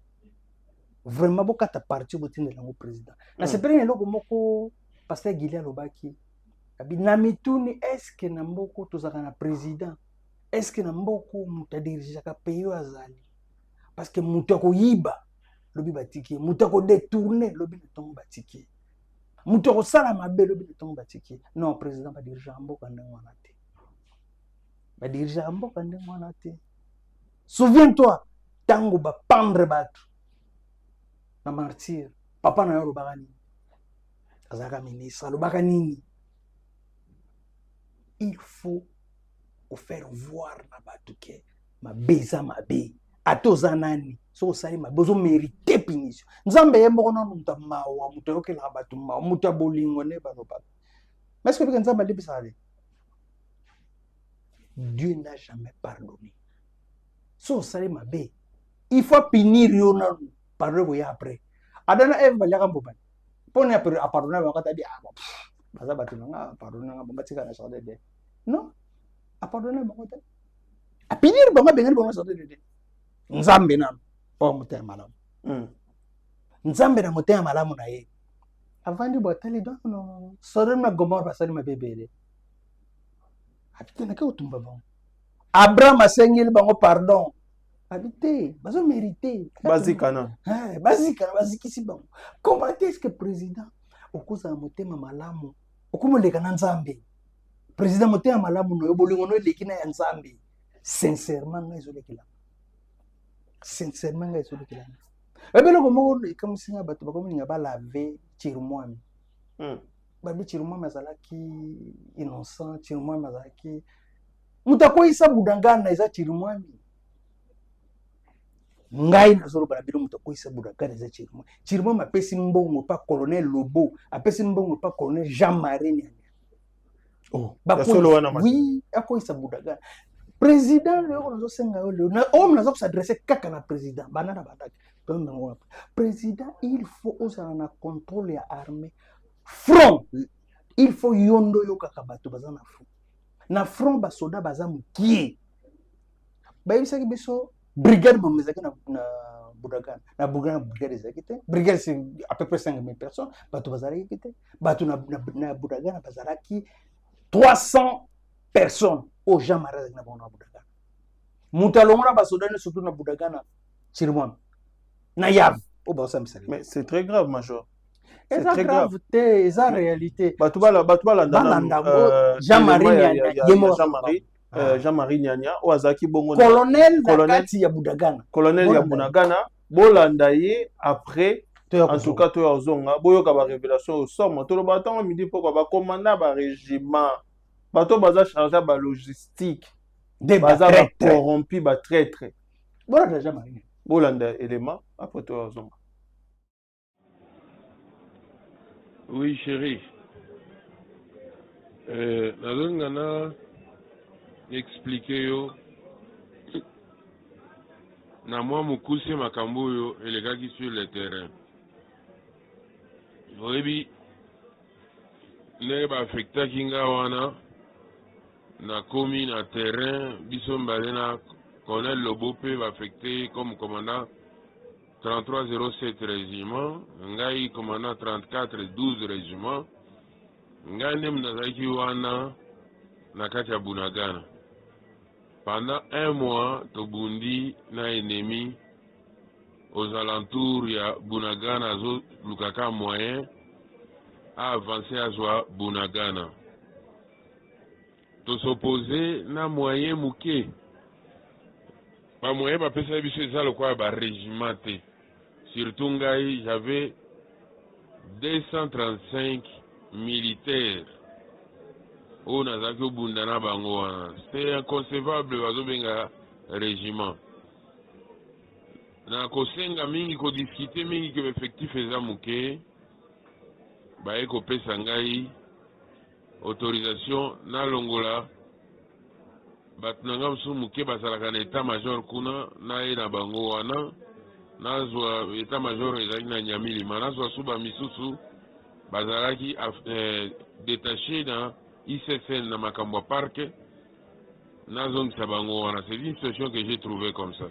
vraiment bokata parti botindela yango président na sepeli na eloko moko pasteur Gili alobaki abi na mituni eske na mboko tozalaka na président eske na mboko moto adirigeaka pays oyo azali parce que moto akoyiba lobi batiki moto akodetourne lobi na ntongo batiki moto akosala mabe lobi na ntongo batiki non président badirigaka mboka ndenge wana te badirigaka mboka ndenge wana te. Souviens-toi tango bapendre bato na martyr papa na yo alobaka nini azalaka ministre alobaka nini il faut faire voir na bato ke mabe eza mabe ata oza nani so osali mabe ozomérite punition nzambe ye moko nano moto mawa moto ayokelaka bato mawa moto ya bolingo nde balobaka mais est-ce que bika nzambe alebisaka te Dieu n'a jamais pardonné so osali mabe il faut punir yo nano pardonner koya après adana eve baliaka mbobani mpona ya apardonner bango ata di baza bato nanga pardonner nga bango tika na jardin de non apardonner bango te apinir bango bengani bango jardin de nzambe nano po motema malamu nzambe na motema malamu na ye avandi botali donc no Sodome na Gomorrhe basali mabebele abikenaka kotumba bango Abraham asengeli bango pardon habité bazo mérité bazikana bazikisi bango. Comment est-ce que président okozala motema malamu okomoleka na nzambe président motema malamu no bolingo no eleki na ya nzambe sincèrement nga ezolekela ebeloko moko ekamusinga bato bakomoninga balave Chirimwami babi Chirimwami azalaki innocent Chirimwami azalaki moto akoyisa budangana eza Chirimwami ngai nazoloba na bino moto akoyisa budangana eza Chirimwami apesi mbongo pa colonel Lobo apesi mbongo pa colonel Jean-Marie Niania oui akoyisa budangana président leo nazosenga yo leo homme nazo s'adresser kaka na président banana bataki président il faut osala na contrôle ya armée front il faut yondo yo kaka bato baza na front basoda baza mokie bayebisaki biso brigade bomezaki na Bunagana na brigade ezalaki te brigade c'est à peu près 5000 personnes bato bazalaki te bato na Bunagana bazalaki 300 personnes au Jean-Marie na bona Bunagana muta longona basoda ne surtout na Bunagana Chirimwami na yav o ba samisali. Mais c'est très grave major. C'est très grave c'est la réalité. Batubala Jean-Marie Niania o azaki bongo colonel kati ya Bunagana bolanda ye après en tout cas to yazonga boyoka ba révélation au somme to lo batango midi poko ba commandant ba régiment bato baza chargé ba logistique baza ba corrompu ba traître bolanda Jean-Marie bolanda élément après to yazonga. Oui chérie, nazongana expliquer yo na mwa mokuse makambo oyo elekaki sur le terrain oyebi ndenge baaffectaki nga wana nakomi na terrain biso mbale na colonel Lobo mpe baaffecte comme commandant 3307 régiment ngai commandant 3412 régiment ngai nde nazalaki wana na kati ya Bunagana. Pendant un mois, tobundi na ennemi aux alentours ya Bunagana zo lukaka moyen à avancer à Zwa Bunagana. To s'opposer na moyen muke. Pas moyen ba pesa biso eza lokwa ba régiment te. Surtout ngai j'avais 235 militaires. Oh, nazaki obundana bango wana. C'était inconcevable bazobenga régiment. Na kosenga mingi ko discuter mingi ke effectif eza muke. Baye ko pesa ngai autorisation na longola. Batnanga musu muke basalaka na état major kuna na ye na bango wana nazwa état major ezalaki na Nyamilima nazwa suba misusu bazalaki détaché dans ICCN na makambo ya parc nazongisa bango wana. C'est une situation que j'ai trouvée comme ça.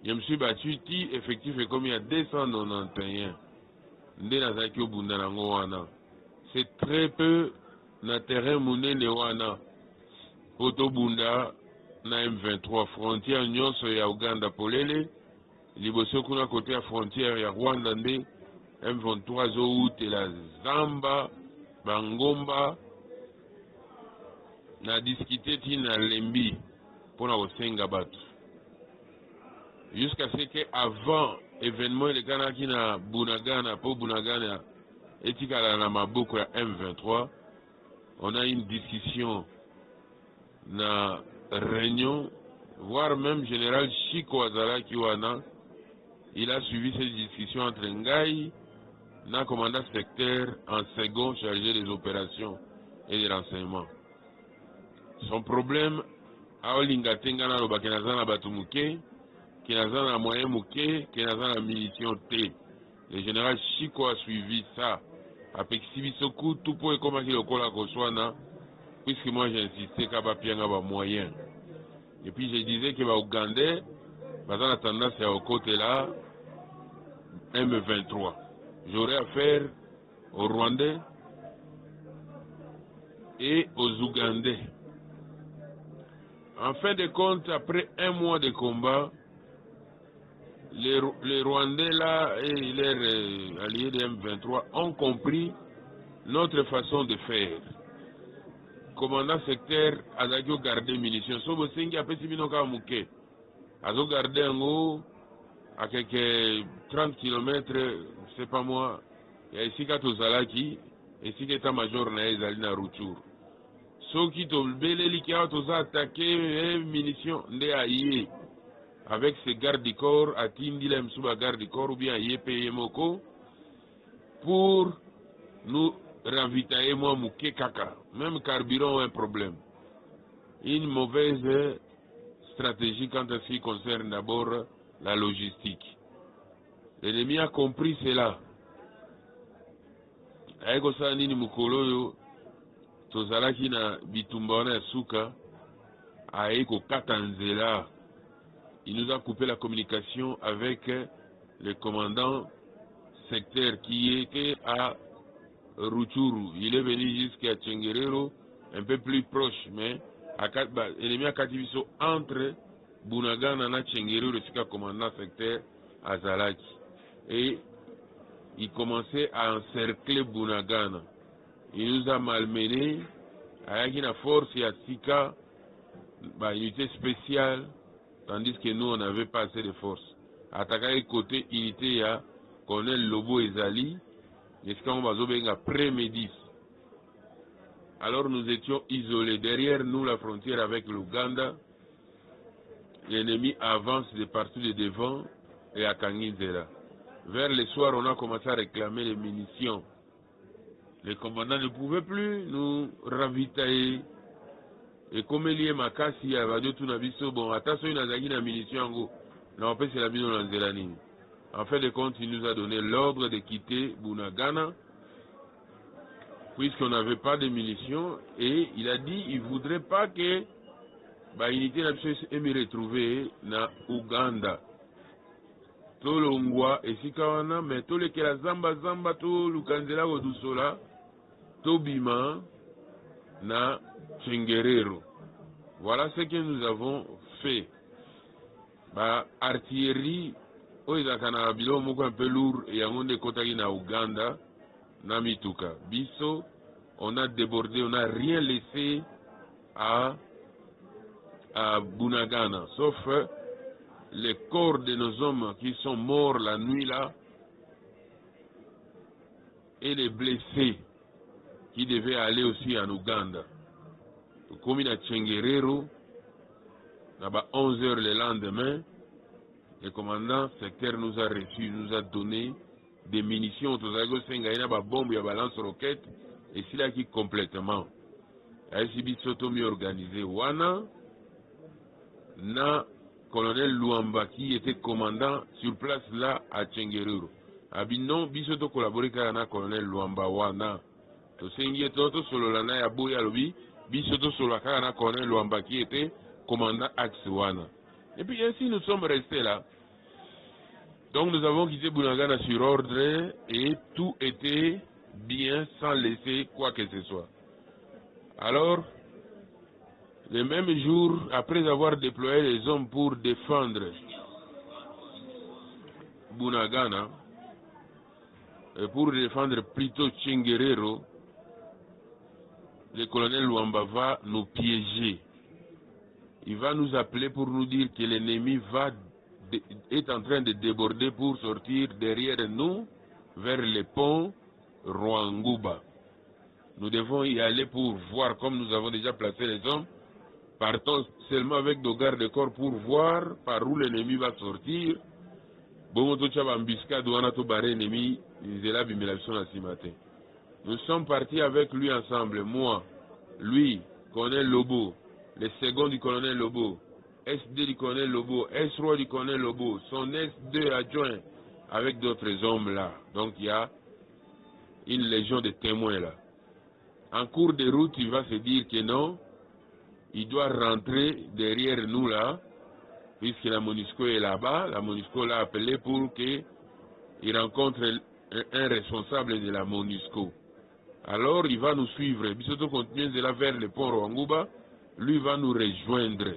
Je me suis battu ti effectif est comme il y a 291 nde nazalaki obunda nango wana. C'est très peu na terrain munene wana po tobunda na M23 frontière nyonso ya Uganda polele liboso kuna côté ya frontière ya Rwanda nde M23 zoutela Zamba Bangomba na discuté tina Lembi pona kosenga bato jusqu'à ce que avant événement elekanaki na Bunagana po Bunagana etikala na maboko ya M23. On a une discussion na réunion, voire même général Chiko Azala Kiwana, il a suivi cette discussion entre Ngaï, na commandant secteur en second chargé des opérations et des renseignements. Son problème, Aolinga Tengana Loba Kenazana Batumuke, Kenazana Moyen Mouke, Kenazana Munition T. Le général Chiko a suivi ça. Avec Sibisoku, tout pour comment il a Koswana, puisque moi j'ai insisté qu'il y a un moyen. Et puis je disais que les Ougandais, dans la tendance c'est au côté là, M23. J'aurais affaire aux Rwandais et aux Ougandais. En fin de compte, après un mois de combat, les Rwandais là et leurs alliés de M23 ont compris notre façon de faire. Commandant secteur a gardé munitions. So bosengi apesi bino ka muke. Azo gardé en haut à quelques 30 km, c'est pas moi. Il y a ici kato zalaki, ici qu'état major na ezali na Rutshuru. So qui to beleli ki auto za attaquer munitions nde aïe. Avec ses gardes du corps, à Tindilem Souba garde du corps ou bien à Yepeye Moko, pour nous ravitailler moi Mouké Kaka. Même carburant a un problème. Une mauvaise stratégie quand ce qui concerne d'abord la logistique. L'ennemi a compris cela. Aiko sa nini mukolo yo, tozalaki na bitumba wana ya suka, aiko katanzela. Il nous a coupé la communication avec le commandant secteur qui était à Rutshuru. Il est venu jusqu'à Tchengerero, un peu plus proche, mais l'ennemi a Kativiso entre Bunagana et Tchengerero, le commandant secteur à Zalaki. Et il commençait à encercler Bunagana. Il nous a malmenés avec une force et à Sika, unité spéciale. Tandis que nous, on n'avait pas assez de force. Attaquer côté unité à Colonel Lobo Ezali, est-ce qu'on va zober après-midi. Alors nous étions isolés. Derrière nous, la frontière avec l'Ouganda, l'ennemi avance de partout de devant et à Kanginzera. Vers le soir, on a commencé à réclamer les munitions. Les commandants ne pouvaient plus nous ravitailler. Et comme il y a Makasi, bon, attention, il y a une munition, on peut se la mise dans Zélani. En fait de compte, il nous a donné l'ordre de quitter Bunagana, puisqu'on n'avait pas de munitions, et il a dit qu'il ne voudrait pas que l'unité soit retrouvée dans Ouganda. Tout le Ngwa et Sikawana, mais tout le Kela Zamba, tout le Kanzela Odusola, tout Bima, na Tchengerero. Voilà ce que nous avons fait. Artillerie, un peu lourd, et on est contacté na Ouganda, na Mituka. Biso, on a débordé, on n'a rien laissé à Bunagana, sauf les corps de nos hommes qui sont morts la nuit là, et les blessés qui devaient aller aussi en Ouganda. Comme il a Tchengerero, là-bas 11h le lendemain, le commandant secteur nous a reçu, nous a donné des munitions, il y a des bombes, il y a des lance-roquettes, et c'est là qui complètement. Il y a des organisé Wana, na colonel Luamba qui était commandant sur place là à Tchengerero. Abinon, biso to collaboré avec le colonel Luamba wana. To sengi toto solo lana ya boya lobi, biso to solo avec le colonel Luamba qui était commandant axe wana. Et puis ainsi nous sommes restés là. Donc nous avons quitté Bunagana sur ordre et tout était bien sans laisser quoi que ce soit. Alors, le même jour, après avoir déployé les hommes pour défendre Bunagana, et pour défendre plutôt Tchengerero, le colonel Luamba va nous piéger. Il va nous appeler pour nous dire que l'ennemi est en train de déborder pour sortir derrière nous vers le pont Rwanguba. Nous devons y aller pour voir, comme nous avons déjà placé les hommes, partons seulement avec nos gardes-corps pour voir par où l'ennemi va sortir. Nous sommes partis avec lui ensemble, moi, lui, colonel Lobo, le second du colonel Lobo, SD du colonel Lobo, S3 du colonel Lobo, son S2 adjoint, avec d'autres hommes là. Donc il y a une légion de témoins là. En cours de route, il va se dire que non, il doit rentrer derrière nous là, puisque la MONUSCO est là-bas. La MONUSCO l'a appelé pour qu'il rencontre un responsable de la MONUSCO. Alors il va nous suivre. Bisoto continue de là vers le pont Rwanguba, lui va nous rejoindre.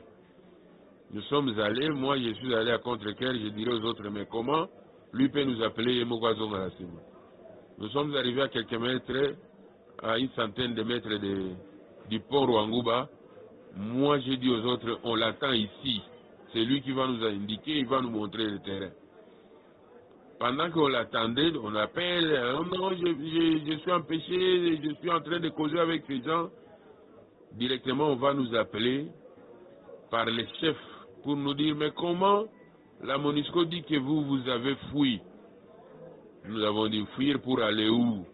Nous sommes allés, moi je suis allé à Contre-Cœur, je dirais aux autres, mais comment lui peut nous appeler Mogazong à la Sima. Nous sommes arrivés à quelques mètres, à une centaine de mètres du pont Rwanguba. Moi j'ai dit aux autres, on l'attend ici. C'est lui qui va nous indiquer, il va nous montrer le terrain. Pendant qu'on l'attendait, on appelle, oh non, je suis empêché, je suis en train de causer avec ces gens. Directement, on va nous appeler par les chefs pour nous dire, mais comment la MONUSCO dit que vous avez fui? Nous avons dit fuir pour aller où?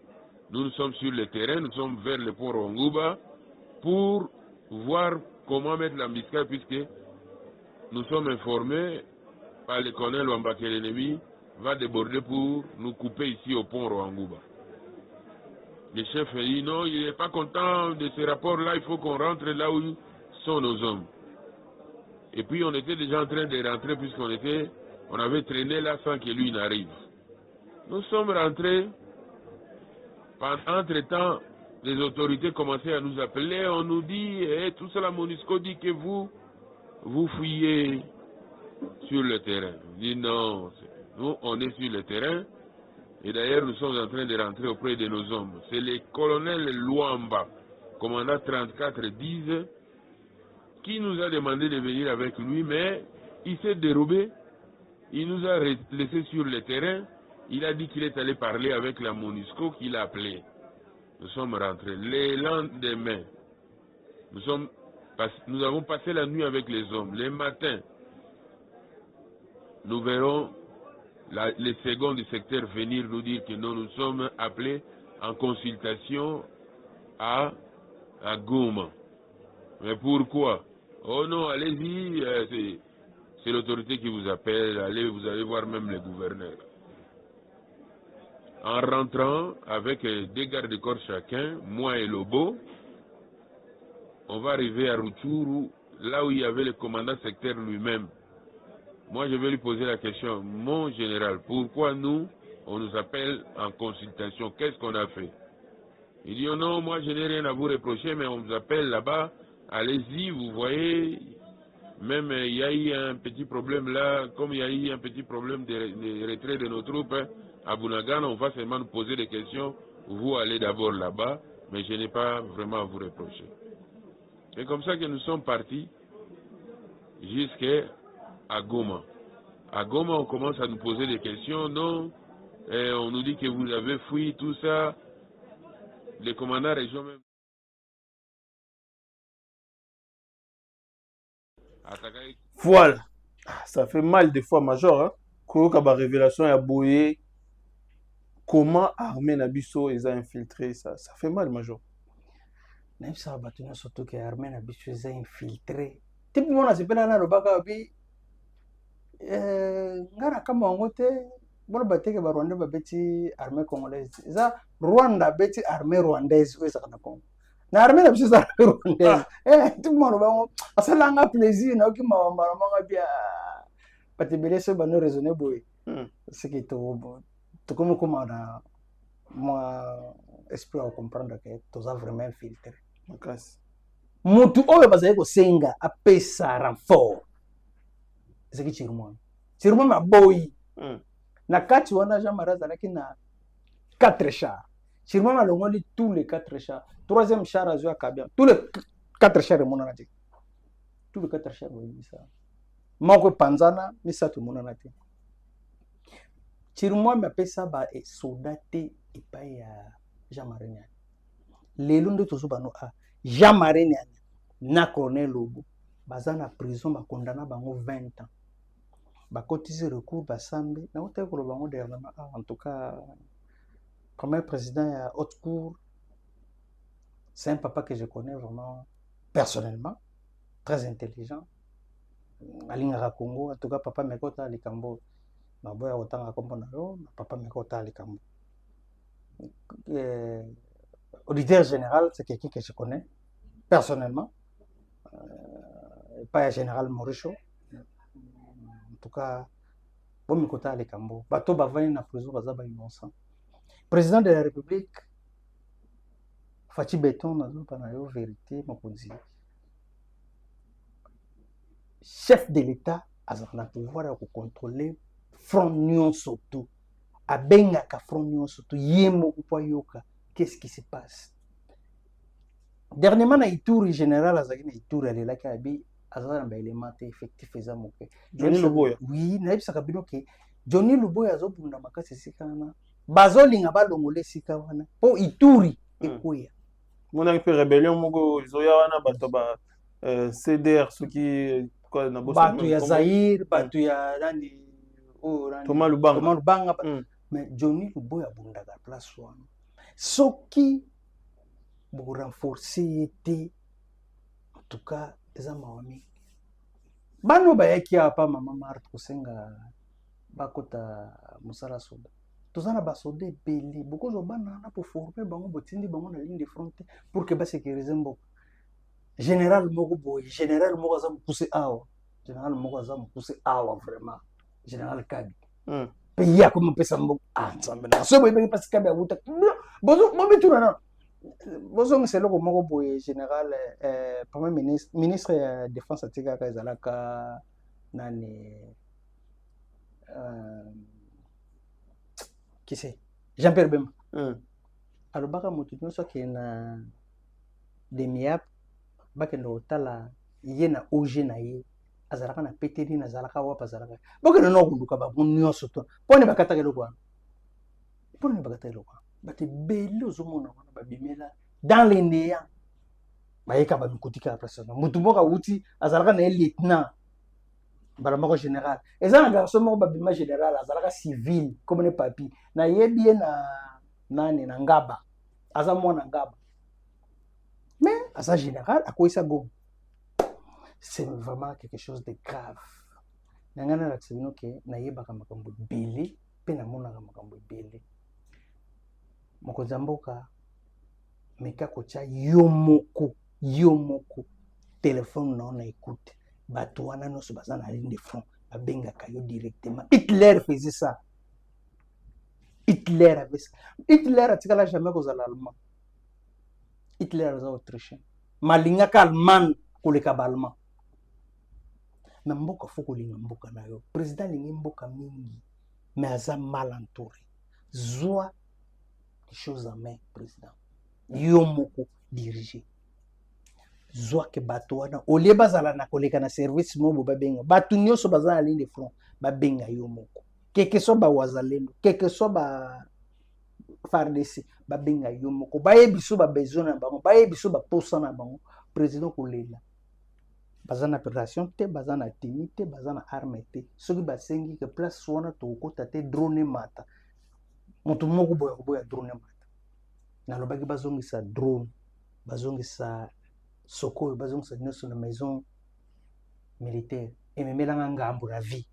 Nous sommes sur le terrain, nous sommes vers le pont Rwanguba pour voir comment mettre l'embuscade, puisque nous sommes informés par le colonel Luamba que l'ennemi va déborder pour nous couper ici au pont Rwanguba. Le chef a dit non, il n'est pas content de ce rapport-là, il faut qu'on rentre là où sont nos hommes. Et puis on était déjà en train de rentrer puisqu'on avait traîné là sans que lui n'arrive. Nous sommes rentrés. Entre-temps, les autorités commençaient à nous appeler, on nous dit, tout ça la MONUSCO dit que vous fuyez sur le terrain. On dit non, nous on est sur le terrain. Et d'ailleurs, nous sommes en train de rentrer auprès de nos hommes. C'est le colonel Luamba, commandant 34-10, qui nous a demandé de venir avec lui, mais il s'est dérobé. Il nous a laissés sur le terrain. Il a dit qu'il est allé parler avec la MONUSCO qu'il a appelé. Nous sommes rentrés. Le lendemain, nous avons passé la nuit avec les hommes. Le matin, nous verrons les seconds du secteur venir nous dire que nous sommes appelés en consultation à Goma. Mais pourquoi? Oh non, allez-y, c'est l'autorité qui vous appelle, allez, vous allez voir même le gouverneur. En rentrant avec deux gardes-corps chacun, moi et Lobo, on va arriver à Rutshuru, là où il y avait le commandant secteur lui-même. Moi, je vais lui poser la question, mon général, pourquoi nous, on nous appelle en consultation? Qu'est-ce qu'on a fait? Il dit, oh non, moi, je n'ai rien à vous reprocher, mais on vous appelle là-bas, allez-y, vous voyez, même il y a eu un petit problème là, comme il y a eu un petit problème de retrait de nos troupes, à Bunagana, on va seulement nous poser des questions, vous allez d'abord là-bas, mais je n'ai pas vraiment à vous reprocher. C'est comme ça que nous sommes partis jusqu'à Goma. À Goma, on commence à nous poser des questions, non, et on nous dit que vous avez fui, tout ça. Les commandants région même. Voilà. Ça fait mal des fois, Major. Hein? Koyoka ba révélation ya boye. Comment armée Nabiso les a infiltrés, ça fait mal, Major. Même ça, surtout que l'armée Nabiso les a infiltrés. Typiquement, c'est pas dans le bagabi. ngana kama wango te bolo bateke ba Rwanda babeti armée congolaise za Rwanda beti armée rwandaise oza kana Congo na armée na biso za rwandaise tout le monde bango asalanga plaisir na okima mama manga bia batebele so bano raisonner boy ce qui to comme na moi esprit à comprendre que tu as vraiment un filtre mutu oyo bazali kosenga apesa renfort ezaki Chirumwa maboyi na kati wana Jean Marie azalaki na 4 chars Chirumwa malongoli tous les 4 chars troisième char azwa kabia tous les 4 chars monana te tous les 4 chars boyi ça moko panzana misato monana te Chirumwa mapesa ba soldate epai ya Jean Marie Nyani lelo ndo tozuba no a Jean Marie Nyani na Colonel Lobo baza na prison ba condamna bango 20 ans ba cotiser recours ba sambi na ote ko bango dernièrement en tout cas premier président ya haute cour c'est un papa que je connais vraiment personnellement très intelligent alinga Congo en tout cas papa mekota likambo na boya otanga kombo na yo papa mekota likambo auditeur général c'est quelqu'un que je connais personnellement pas général Mauricio en tout cas bon mikota les cambo bato bavani na prison baza ba innocent président de la république Fachi Beton nazo pana yo vérité mokonzi chef de l'état azana pouvoir ya contrôler front union surtout abenga ka front union surtout yemo kwa yoka qu'est-ce qui se passe dernièrement na Ituri général azaki na Ituri alelaki abi azana ba élément effectif ezamoke Johnny Luboya oui na bisaka bino ke Johnny Luboya azobunda makasi sikana bazolinga balongole sika wana po Ituri ekoya mona ki rébellion moko zoya wana bato ba CDR soki kwa na bossa bato ya Zaire bato ya nani Thomas Lubanga mais Johnny Luboya bundaka place wana soki pour renforcer été en tout cas eza mawami bano bayaki apa mama Marthe kosenga bakota musala soda tozana basoda ebele bokozwa bana na pour former bango botindi bango na ligne de front pour que basécuriser mboka général moko boy général moko aza mokuse awa général moko aza mokuse awa vraiment général Kabi pays ya comme pesa mboka nzambe na so boy pesa Kabi abuta bozo mobitura na bozo nseloko moko boy général premier ministre ya défense atika ka ezalaka nani qui c'est Jean-Pierre Bemba alobaka motu nyonso akena demiap bakende otala ye na OG na ye azalaka na peteri na azalaka wapa azalaka bokende na okunduka bango nyonso to mpone bakataka eloko wana mpone bakataka eloko wana bato ebele ozomona wana babimela dans les néants bayeka bamikotika ya pression motu moko awuti azalaka na ye lieutenant mbala moko général eza na garçon moko babima général azalaka civil comme ne papi na yebi ye na nani na ngaba aza mwana ngaba mais aza général akoyisa gomo c'est vraiment quelque chose de grave nanga nalakisa bino ke nayebaka makambo ebele mpe namonaka makambo ebele mokonzi ya mboka meka kotya yo moko telefone nao na écoute bato wana nyonso baza na ligne de front babengaka yo directement Hitler faisait ça Hitler avait ça Hitler atikala jamais kozala allemand Hitler aza autrichien malingaka allemand koleka baallemand na mboka fo kolinga mboka na yo président alingi mboka mingi mais aza mal entouré zwa les choses en main président yo moko diriger zwa ke bato wana olie bazala na koleka na service mobo babenga bato nyonso baza na ligne de front babenga yo moko keke so ba wazalendo keke so ba FARDC babenga yo moko bayebiso ba besoin na bango bayebiso ba posa na bango président kolela baza na opération te baza na teni te baza na arme te soki basengi ke place wana tokota te drone mata moto moko boya drone mata nalobaki bazongisa drone bazongisa soko bazongisa nyonso na maison militaire ememelanga ngambo la vie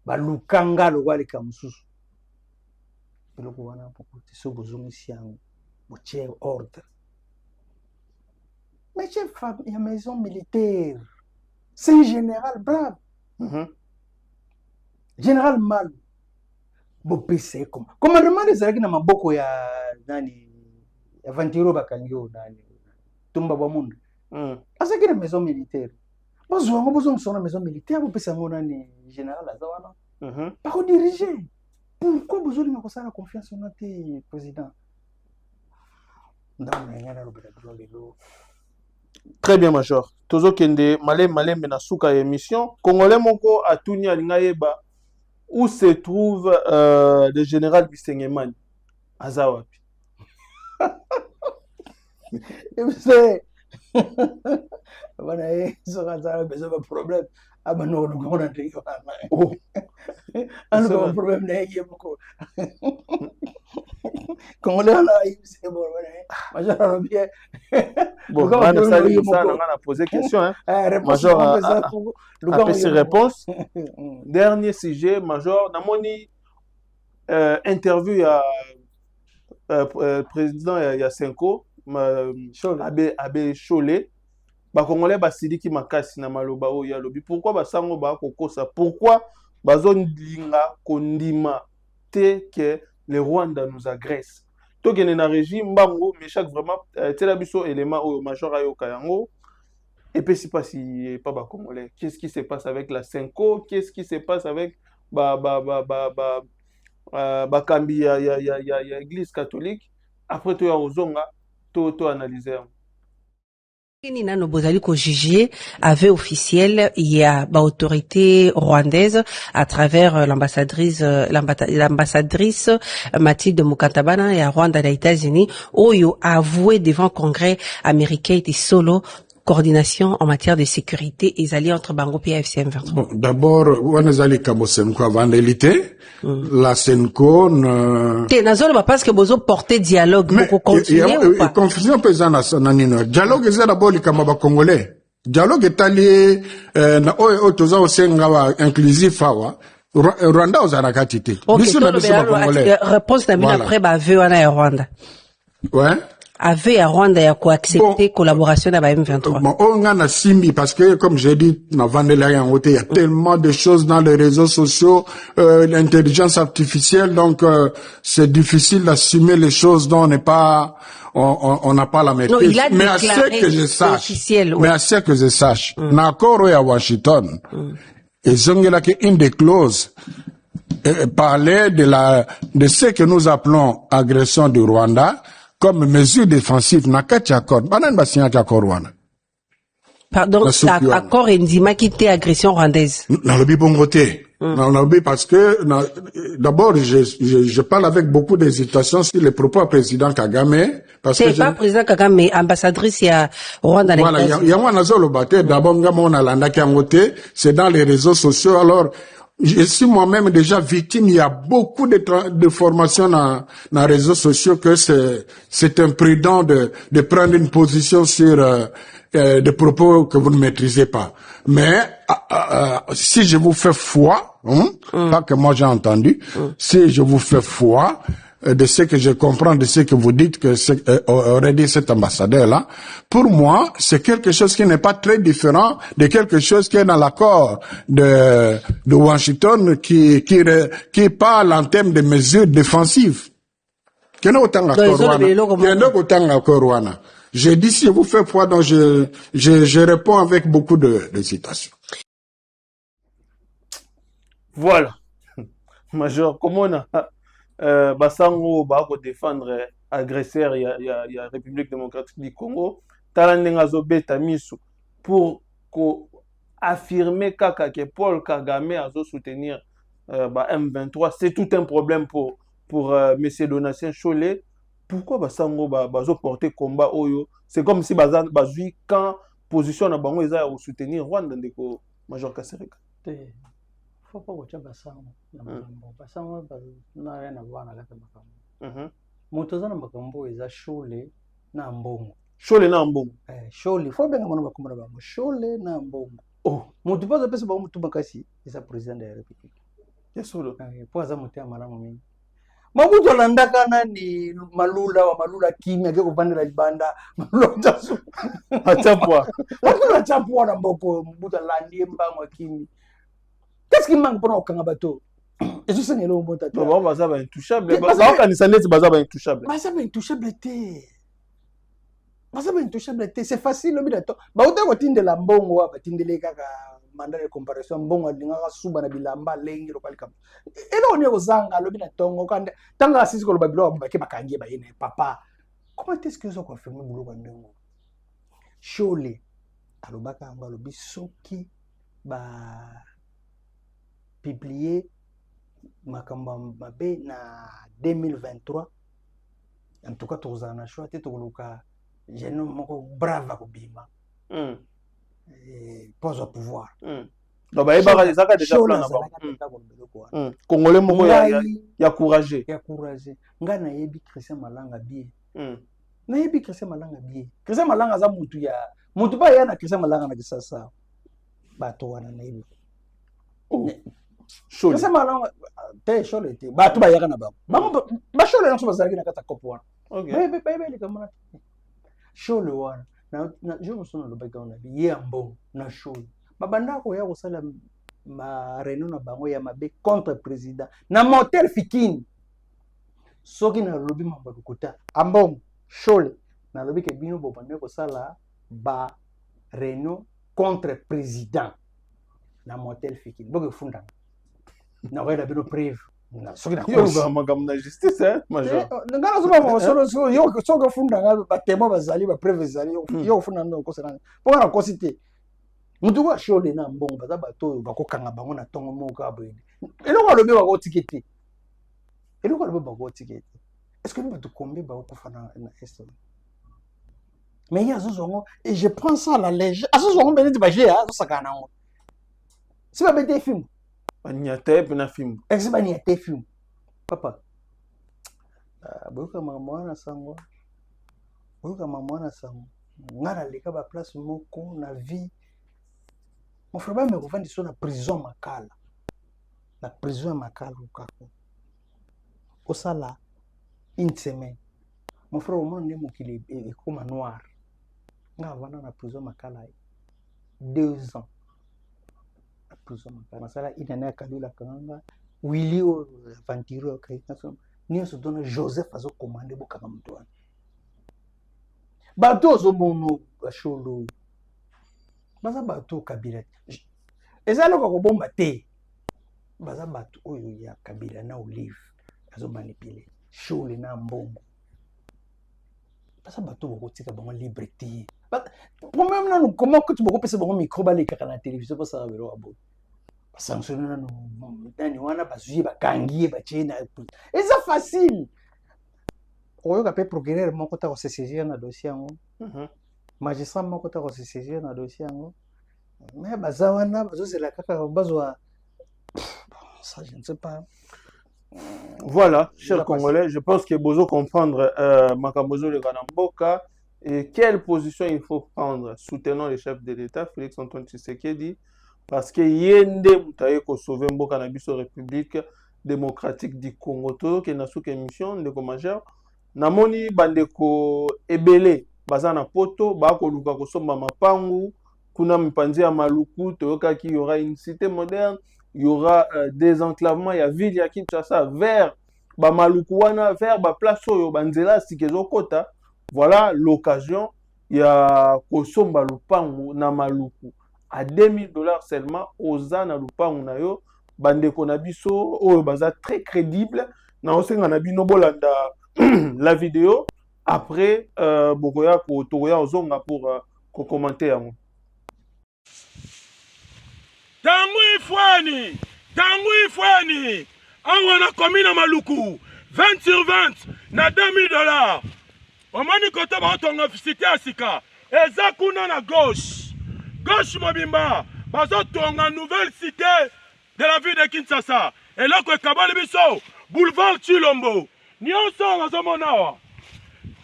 balukanga lokwaleka mosusu eloko wana pokote so bozongisi yango botie ordre. Mais chef ya maison militaire c'est un général brave. Général Mal bopesa ye commandement ezalaki na maboko ya nani ya Vantiro Bakangio nani Tumba Bamundu azalaki na maison militaire bozwa yango bozongisa na maison militaire bopesa yango nani général aza wana bakodiriger. Pourquoi bozolinga kosala confiance na te président ndambo na ngana lobela lelo. Très bien, Major. Tozo Kende, malem na suka émission. Congolais moko atuni alinga yeba où se trouve le général Bisengemani Azawapi. Et vous savez, voilà, ça va besoin de problème. Ah ben non, le grand endroit. Oh, un problème n'est beaucoup. Quand on est là, c'est bon. Major bien. Bon, on a posé question, hein. Major a fait ses réponses. Dernier sujet, Major, namoni interview à président Yasenko, Abe Cholé. Congolais basiliki makasi na maloba o ya lobi. Pourquoi basango ba kokosa? Pourquoi bazondinga kondima te que le Rwanda nous agresse? To gene na régime bango mais chaque vraiment tela biso élément au major ayoka yango. Et puis c'est pas si pas ba congolais. Qu'est-ce qui se passe avec la Senko? Qu'est-ce qui se passe avec kambi ya église catholique? Après to ya ozonga to analyser. Ni nano bozali ko juger avec officiel il y a autorité rwandaise à travers l'ambassadrice Mathilde Mukantabana et à Rwanda des États-Unis oyo a avoué devant Congrès américain et solo coordination en matière de sécurité et alliés entre Bango et FCM 23. Bon, d'abord, on a allé comme Senko avant l'élité. La Senko parce que vous porté dialogue pour continuer ou pas? Confusion pesant à Nanino. Dialogue est d'abord les Kamaba congolais. Dialogue est allé na otoza osenga inclusif awa. Rwanda aux arakatité. Réponse n'a bien après veu en Rwanda. Ouais. Avait à Rwanda ya ko accepter collaboration avec M23. Bon, on a simbi parce que comme j'ai dit dans Vandela il y a tellement de choses dans les réseaux sociaux, l'intelligence artificielle, donc c'est difficile d'assumer les choses dont on n'a pas la maîtrise. Non, mais à ce que je sache, n'accord à Washington, ils ont une des clauses parlait de ce que nous appelons agression du Rwanda comme mesure défensive na kati accord banan ba signé accord wana. Pardon, accord indima qui était agression rwandaise. Na lobi bongoté. Na lobi parce que d'abord je parle avec beaucoup d'hésitation sur les propos du président Kagame parce que c'est pas président Kagame mais ambassadrice ya Rwanda. Voilà, il y a un azolo baté d'abord ngamo na landa kangoté, c'est dans les réseaux sociaux alors je suis moi-même déjà victime. Il y a beaucoup de formations dans les réseaux sociaux que c'est imprudent de prendre une position sur des propos que vous ne maîtrisez pas. Mais si je vous fais foi, pas que moi j'ai entendu, si je vous fais foi de ce que je comprends, de ce que vous dites que aurait dit cet ambassadeur-là, pour moi, c'est quelque chose qui n'est pas très différent de quelque chose qui est dans l'accord de Washington qui parle en termes de mesures défensives. J'ai dit si vous faites foi, donc je réponds avec beaucoup d'hésitation. Voilà. Major, comment on a basango bako défendre agresseur ya République démocratique du Congo talandenga zobeta misu pour affirmer kaka que Paul Kagame azo soutenir M23 c'est tout un problème pour monsieur Donatien Cholé. Pourquoi basango bazo porter combat oyo? C'est comme si bazui quand position na bango eza ya soutenir Rwanda ndeko Major Kasereka. Faut pas que tu basango basango na rien à voir na kata makambo motoza na makambo eza Cholé na mbongo Cholé faut bien ngana bakomona bango Cholé na mbongo moto pas pesa bango mutu makasi eza président de la République ya solo po aza motema malamu mingi Mabutu alandaka nani malula kimia ke kupandela libanda malula tasu achapwa malula achapwa na mboko Mabutu alandi mbango kimi qu'est-ce qui manque pour okanga bato et ce sengelo mbota to ba baza ba intouchable ba kanisa neti baza ba intouchable c'est facile le bidato ba uta ko tindela mbongo wa batindele kaka manda de comparaison mbongo alingaka suba na bilamba lengi lokali kam elo ne kozanga lobi na tongo kanda tanga sisi ko babilo bake bakangie ba yene papa comment est-ce que zo confirmer bulo kwa ndongo shole alobaka ngalo bisoki ba publier makamba mabe na 2023 en tout cas tozana choix te tokoluka jeune moko brave kobima pose au pouvoir. Donc, il y a déjà plan là-bas. Congolais, il y a courageux. Il y a courageux. Nga na yebi Christian Malanga bien. Na yebi Christian Malanga bien. Christian Malanga za mutu ya. Mutu ba ya na Christian Malanga na kisasa. Bato wana na yebi. Christian Malanga te shole te. Bato ba ya na ba. Ba shole na so bazalaki na kata kopo wana. Okay. Ba kama shole wana. Na je me souviens le bagage na biye mbongo na show babanda ko ya kosala ma réunion na bango ya mabe contre président na motel fikini soki na lobi mamba kuta ambongo show na lobi ke bino bobanda kosala ba réunion contre président na motel fikini boke funda na rela bino prive soki na ko magam na justice major ngana zo ba solo yo soki funda nga batemo bazali ba prive zali yo funda ndo ko sala po na kosite mutu ko shole na mbongo baza bato bakokanga bango na tongo moko abwene eloko lobe bako tikete est-ce que nous bato kombe ba ko fana na est mais il y a zozongo et je prends ça à la légère azozongo beneti ba je a sakana ngo si ba bete film banyate na film banyate film papa boyoka mwana sango ngana leka ba place moko na vie mon frère me revend sur la prison makala kako osala une semaine mon frère au monde mokili e comme noir nga vana na prison makala 2 ans la prison makala sala ina kalula kanga Willy aventure okaitaso ni so dona Joseph azo commander bokanga mutwana bato zo bono basholo baza bato Kabila ezalo ko bomba te baza bato oyo ya Kabila na Olive azo manipuler shole na mbongo baza bato bokotika bango liberté même na comment que tu bokopesa bango micro baleka na télévision pour ça belo abo sanctionner na tani wana bazuye bakangie bachena eza facile oyo ka pe procureur moko ta ko se saisir na dossier yango magistrat moko ta ko se saisir na dossier yango mais bazawana bazozela kaka bazwa ça je ne sais pas. Voilà, chers Congolais, je pense que Bozo comprendre Makabozo le Ganamboka et quelle position il faut prendre soutenant le chef de l'État Félix Antoine Tshisekedi parce que yende mutaye ko sauver mboka na biso République démocratique du Congo to ke na souka émission de majeur namoni bandeko ebele bazana poto ba ko luka ko somba mapangu kuna mipanzi ya maluku toyoka ki y aura une cité moderne, il y aura des enclavements, il y a ville ya Kinshasa vers ba maluku wana vers ba place oyo banzela sikezo kota. Voilà l'occasion il y a ko somba lupangu na maluku à $2000 seulement oza na lupangu na yo bandeko na biso oyo baza très crédible na osenga na bino bolanda la vidéo après bokoya ko toya ozonga pour commenter yango. Tangu ifwani awa na komina maluku 20 sur 20 na $2000 omani kote baotonga cité ya sika eza kuna na gauche mobimba bazotonga nouvelle cité de la ville de Kinshasa eloko ekabali biso boulevard Chilombo nyonso nazomona awa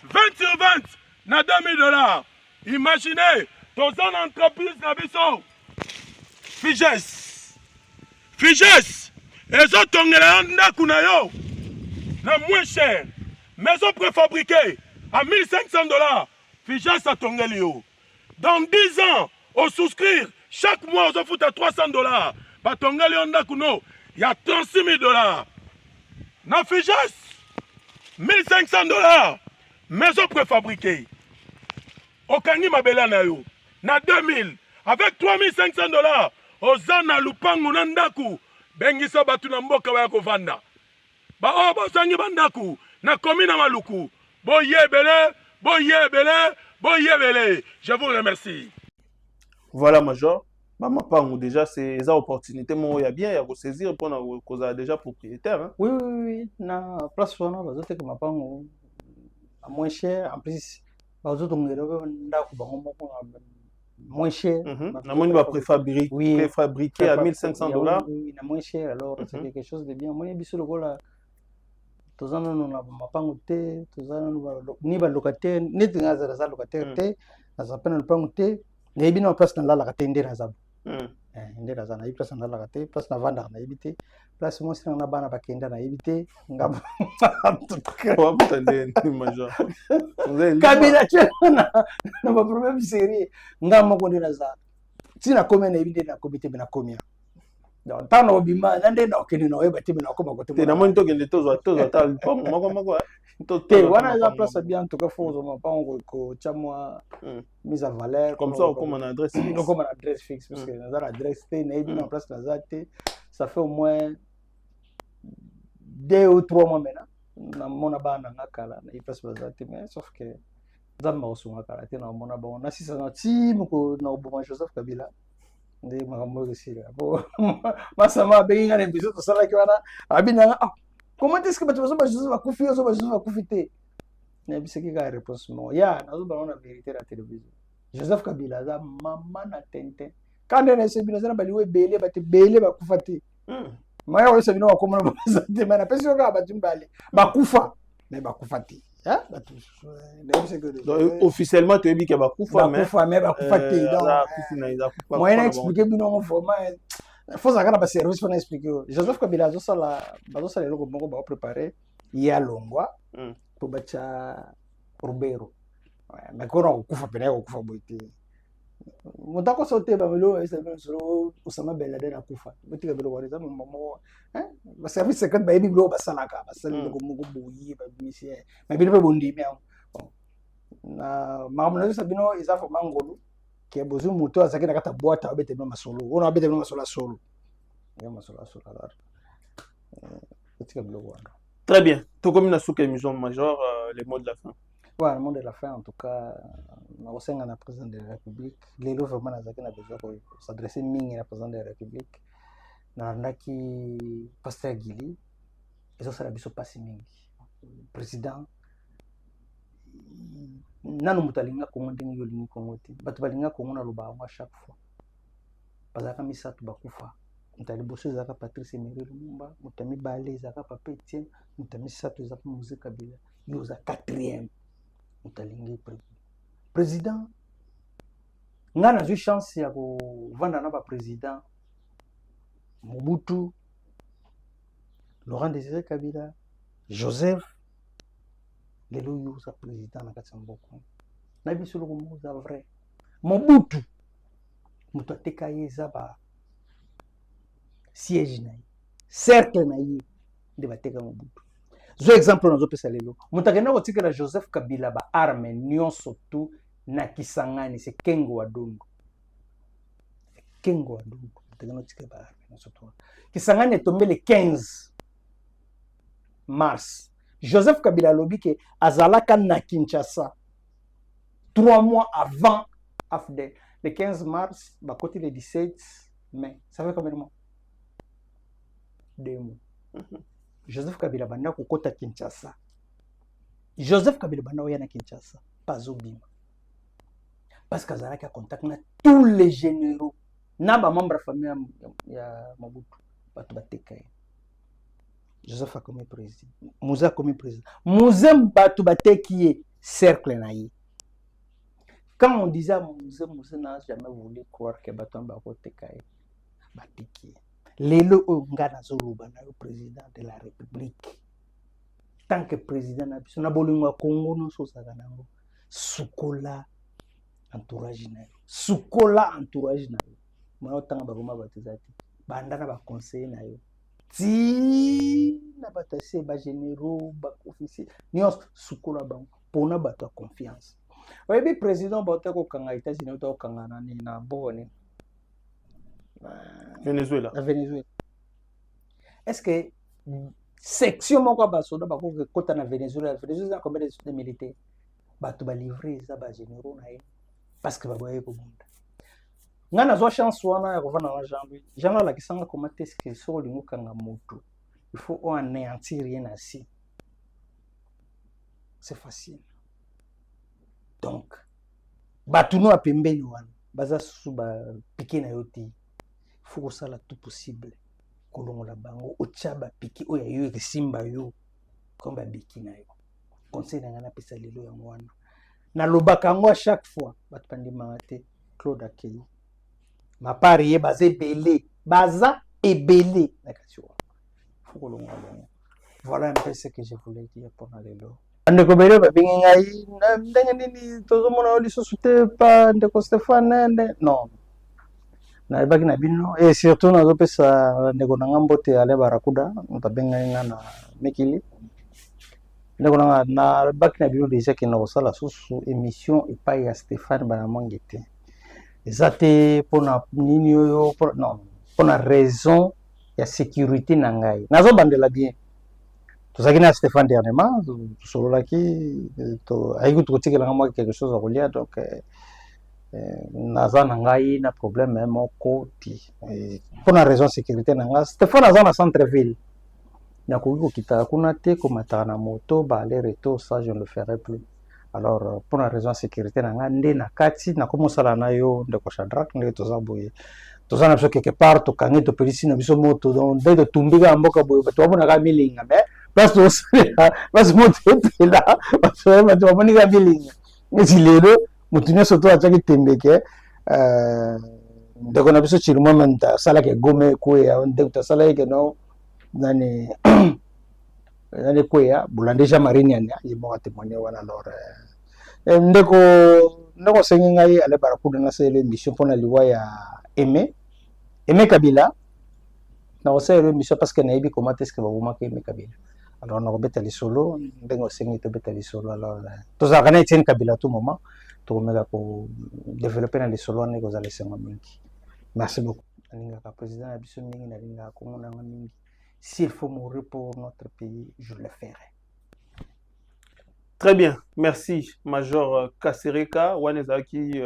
20 sur 20 na $2000. Imaginez toza na entreprise na biso Figes ezotongela ndako na yo na moins cher. Maison préfabriquée à 1500 $. Figeac atongeli yo. Dans 10 ans, au souscrire, chaque mois, on fout à 300 $. Batongeli yo ndako no, il y a 36 000 $. Na Figeac, 1500 $. Maison préfabriquée. Okangi mabela na yo. Na 2000, avec 3500 $, ozana lupangu na ndaku. Bengisa batu na mboka wa kovanda. Ba o bosangi bandaku na komina maluku. Boyebele, boyebele, boyebele. Je vous remercie. Voilà, Major. Maman Pango, déjà, c'est une opportunité. Moi, il y a bien, il y a à saisir pour qu'on a déjà propriétaire. Hein? Oui, oui, oui. Na place wana bazote que Maman Pango à moins cher. En plus, bazote on est moins cher. Na moni va préfabriquer à 1500 $. Oui, na moins cher. Alors, c'est quelque chose de bien. Moi, biso lokola tozana no na mapango te, tozana no ni ba locataire, ni tingaza za locataire te, na zapena lupango te, na yebi na place na la ka tende na zabu. Ndera za na yebi place na la ka te, place na vanda na yebi te, place mo sina na bana bakenda na yebi te, ngaba. Kwa mtende ni Major. Kabila tena na ba problème sérieux. Ngama ko ndera za. Sina komena yebi te na komite bina komia. Donc tant obima nande na okeni na oyeba te bina koma ko te. Na moni to kende tozo tal moko te wana la place bien en tout cas faut mapango ko chamwa mise en valeur comme ça comme une adresse fixe. Comme une adresse fixe parce que dans l'adresse te na yebi na place na zate ça fait au moins 2 ou 3 mois maintenant na mona bana ngakala na place bazate mais sauf que zamba osunga kala te na mona ba na sisa na team ko na oboma Joseph Kabila ndi makambo kesira bo masama benga na biso to sala kiwana abina comment est-ce que tu vas Joseph akufi yo Joseph akufi te na biseki ka réponse mo ya na zo ba vérité la télévision Joseph Kabila za mama na tente kande na sebina zana baliwe bele bate bele bakufa te maya wo sebina wakomona ba te mana pesi yo ka batimbale bakufa mais bakufa te. Officiellement, tu as dit qu'il y a Bakufa, mais Bakufa, moi, je expliqué bien format. Il faut savoir que service pour expliquer. Joseph Kabila a préparé il y a longtemps pour battre Rubero. Mais quand on Kufa pena on Kufa boité. Mon temps qu'on sautait Babelo, c'est bien sur Osama Ben Laden à Kufa. Mais tu as vu le voir maman. Le service secret baby blo basalaka basali ko mugo boyi ba monsieur. Mais bien pas bondi mais na maman sabino isafa mangolo qui a besoin moto azaki na kata boîte abete no masolo. On abete no masolo solo. Ya masolo solo alors. Tu as vu le voir. Très bien. Tout comme na souka émission Major les mots de la fin. Ouais, le mot de la fin, en tout cas, au sein de la présidente de la République, les lois vraiment n'a besoin de s'adresser à la présidente de la République. Nandaki Pasteur Gili, et ça sera biso passi mingi. Président, nanu mutalinga Kongo ndenge yolingi Kongo te. Batu balinga Kongo na loba à chaque fois. Bazaka misatu bakufa. Mutali bosso zaka Patrice Emery Lumumba, mutami Bale zaka Papa Etienne, mutami Sato zaka Moïse Kabila. Yoza 4e. Mutalingi président nga na chance ya kovanda na ba président Mobutu, Laurent Désiré Kabila, Joseph lelo yoza président na kati mboko na biso loko moza vrai Mobutu muto ateka yeza ba siège na cercle na ye de bateka Mobutu. Zo exemple nazo pesa lelo mutakenda kotikela Joseph Kabila ba arme nyonso tu na Kisangani c'est Kengo Wadungu mutakenda kotikela ba arme nyonso tu Kisangani est tombé le 15 mars. Joseph Kabila lobi ke azalaka na Kinshasa 3 mois avant AFDEL. Le 15 mars ba côté le 17 mai, ça fait combien de mois? 2 mois. Joseph Kabila banda kokota Kinshasa. Joseph Kabila banda oya na Kinshasa, pas obima. Parce que azalaki a contact na tous les généraux na ba membre famille ya Mobutu batu bateka. Joseph a comme président. Mouza comme président. Mouza batu bateki cercle na ye. Quand on disait à Mouza n'a jamais voulu croire que batu ba koteka bateki. lelo oyo nga nazoloba na yo président de la république tant que président na biso na bolingo ya Congo nyonso ozalaka nango sukola entourage na yo sukola entourage na yo mwana otanga bakoma bato eza te banda na baconseiller na yo ti na bato ase bagénéraux baofficier nyonso sukola bango mpona bato ya confiance oyebi président baota kokanga États-Unis ota kokanga nani na mboni Venezuela. Est-ce que section moko basoda bakoki kota na Venezuela Venezuela combien de militaires bato ba livrer za ba généraux na ye parce que baboye ko bunda nga nazwa chance wana ya kovana na jambe jana la kisanga comment est-ce que so lingo kanga moto il faut on anéantir rien ainsi c'est facile donc bato no apembeni wana baza su ba piquer na yoti faut que ça la tout possible kolongola bango otia bapiki oyo yo esimba yo komba biki na yo conseil na nga napesa lelo yango wana nalobaka yango à chaque fois bato bandimaka te Claude Akei mapari ye baza ebele na kati wana faut kolongola bango voilà un peu ce que je voulais dire mpona lelo ndeko bele babengi ngai ndenge nini tozomona yo lisusu te pa ndeko Stéphane non nayebaki na bino et surtout nazopesa ndeko na nga mbote ale barakuda babengai nga na mikili ndeko na nga nayebaki na bino déjà ke na kosala susu émission epai ya Stéphane Banamongi te eza te mpona nini oyo non mpona raison ya sécurité na ngai nazobandela bien tozalaki na Stéphane dernièrement tosololaki ayiki tokotikelanga mwaki quelque chose ya kolia donc naza na ngai na problème moko ti mpona raison sécurité na ngai Stéphane aza na centre ville nakoki kokitaka kuna te komataka na moto aller retour ça je ne le ferai plus alors mpona raison sécurité na ngai nde na kati nakomosala na yo ndeko Shadrack ndenge toza boye toza na biso quelque part tokangi topelisi na biso moto donc nde totumbika ya mboka boye bato bamonaka milinga mais place tosalela place moto etela bato bamonika milinga esi lelo motu nyonso to atiaki tembeke ndeko na biso Chilumwa menta asalaki egome ekweya ndeko tasalaki keno nani kweya bulande Jean Marie Niania ye moko atémoigné wana alors ndeko sengi ngai ale barakuda nasala émission mpona liwa ya Aimé Kabila nakosala émission parce que nayebi comment est-ce que babomaka Aimé Kabila alors nakobeta lisolo ndenge osengi tobeta lisolo alors tozalaka na Etienne Kabila tout moment tokomeka kodévelopper na lisolo wana ekozala esengo mingi merci beaucoup nalingaka président na biso mingi nalingaka kongo nanga mingi s'il faut mourir pour notre pays je le ferai. Très bien, merci Major Kasereka wana ezalaki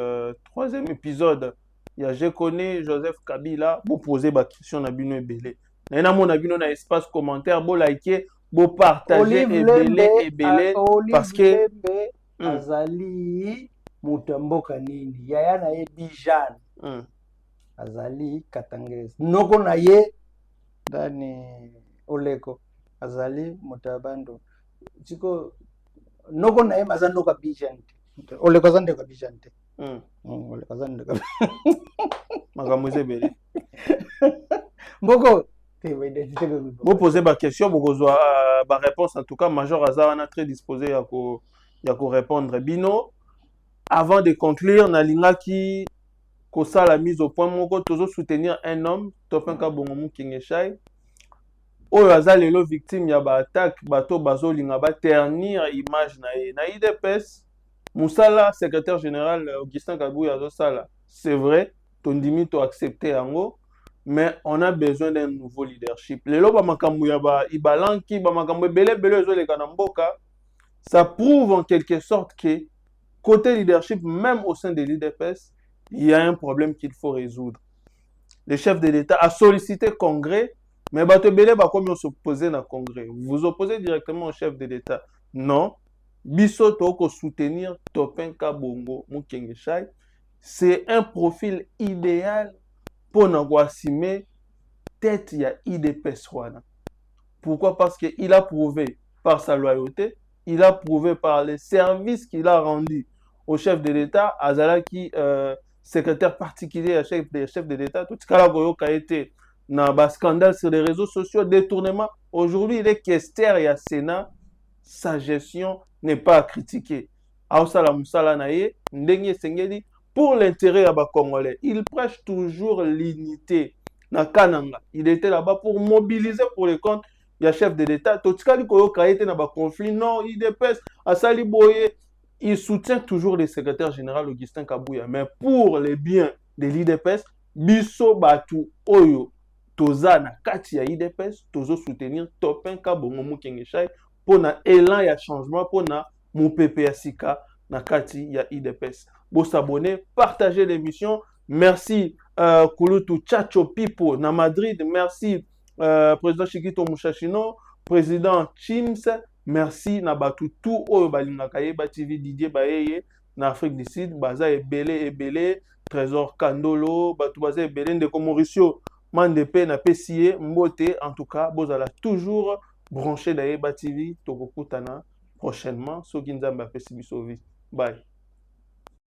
troisième épisode ya Je connais Joseph Kabila bo poser ba question na bino ebele na mona bino na espace commentaire bo liker bo partager ebele parce que azali moto mboka nini yaya na ye Bijan azali Katangese noko na ye ndani Oleko azali moto bando tiko noko na ye mazando ka Bijan Oleko zande ka Bijan te Oleko zande ka magamuze bele mboko vous posez ma question, vous avez ma réponse. En tout cas, Major Azar est très disposé à répondre. Bino, avant de conclure, Nalinga qui kosa la mise au point, moko toujours soutenir un homme, Topenka Bongomu Kingeshai. Oyo Azar lelo victime ya ba attaque, bato bazo linga ba ternir image na IDPS. Moussala, secrétaire général Augustin Kabou Yazo Sala. C'est vrai, ton dimi to accepté ango. Mais on a besoin d'un nouveau leadership. Les lois makambu ya ba ibalanki ba makambu bele zo le kanamboka, ça prouve en quelque sorte que côté leadership, même au sein de l'IDPS, il y a un problème qu'il faut résoudre. Le chef de l'État a sollicité le Congrès, mais bato bele ba comme s'opposer na Congrès. Vous vous opposez directement au chef de l'État. Non, biso toko soutenir Topenka Bongo Mukengeshai, c'est un profil idéal pour n'avoir tête ya IDPS wana. Pourquoi? Parce qu'il a prouvé par sa loyauté, il a prouvé par les services qu'il a rendus au chef de l'État, Azala qui secrétaire particulier à chef de l'État, tout ce qu'il a été na scandale sur les réseaux sociaux, détournement. Aujourd'hui, il est questeur et à Sénat, sa gestion n'est pas à critiquer. Aosala Moussala Naye, Ndenye Sengeli, pour l'intérêt à Congolais, il prêche toujours l'unité. Na Kananga, il était là-bas pour mobiliser pour les comptes. Il y a chef de l'État. Totikali Koyo Kaite na ba conflit. Non, il dépasse. Asali Boye, il soutient toujours le secrétaire général Augustin Kabouya. Mais pour les biens de l'IDPS, Biso Batu Oyo, Toza na kati ya IDPS, Tozo soutenir Topin Kabongo Mukengeshai, pour na élan ya changement, pour na Moupepe Sika na kati ya IDPS. Vous s'abonner, partagez l'émission. Merci Kulutu Chacho Pipo na Madrid. Merci président Chikito Mouchachino, président Chims. Merci na batu tout oyo balingaka Yeba TV Didier Baeye na Afrique du Sud. Baza ebele Trésor Kandolo, batu baza ebele ndeko Mauricio Mandepe na PCA Mbote. En tout cas, bozala toujours branché na Yeba TV. Tokokutana prochainement. Soki nzambe apesi biso vi. Bye.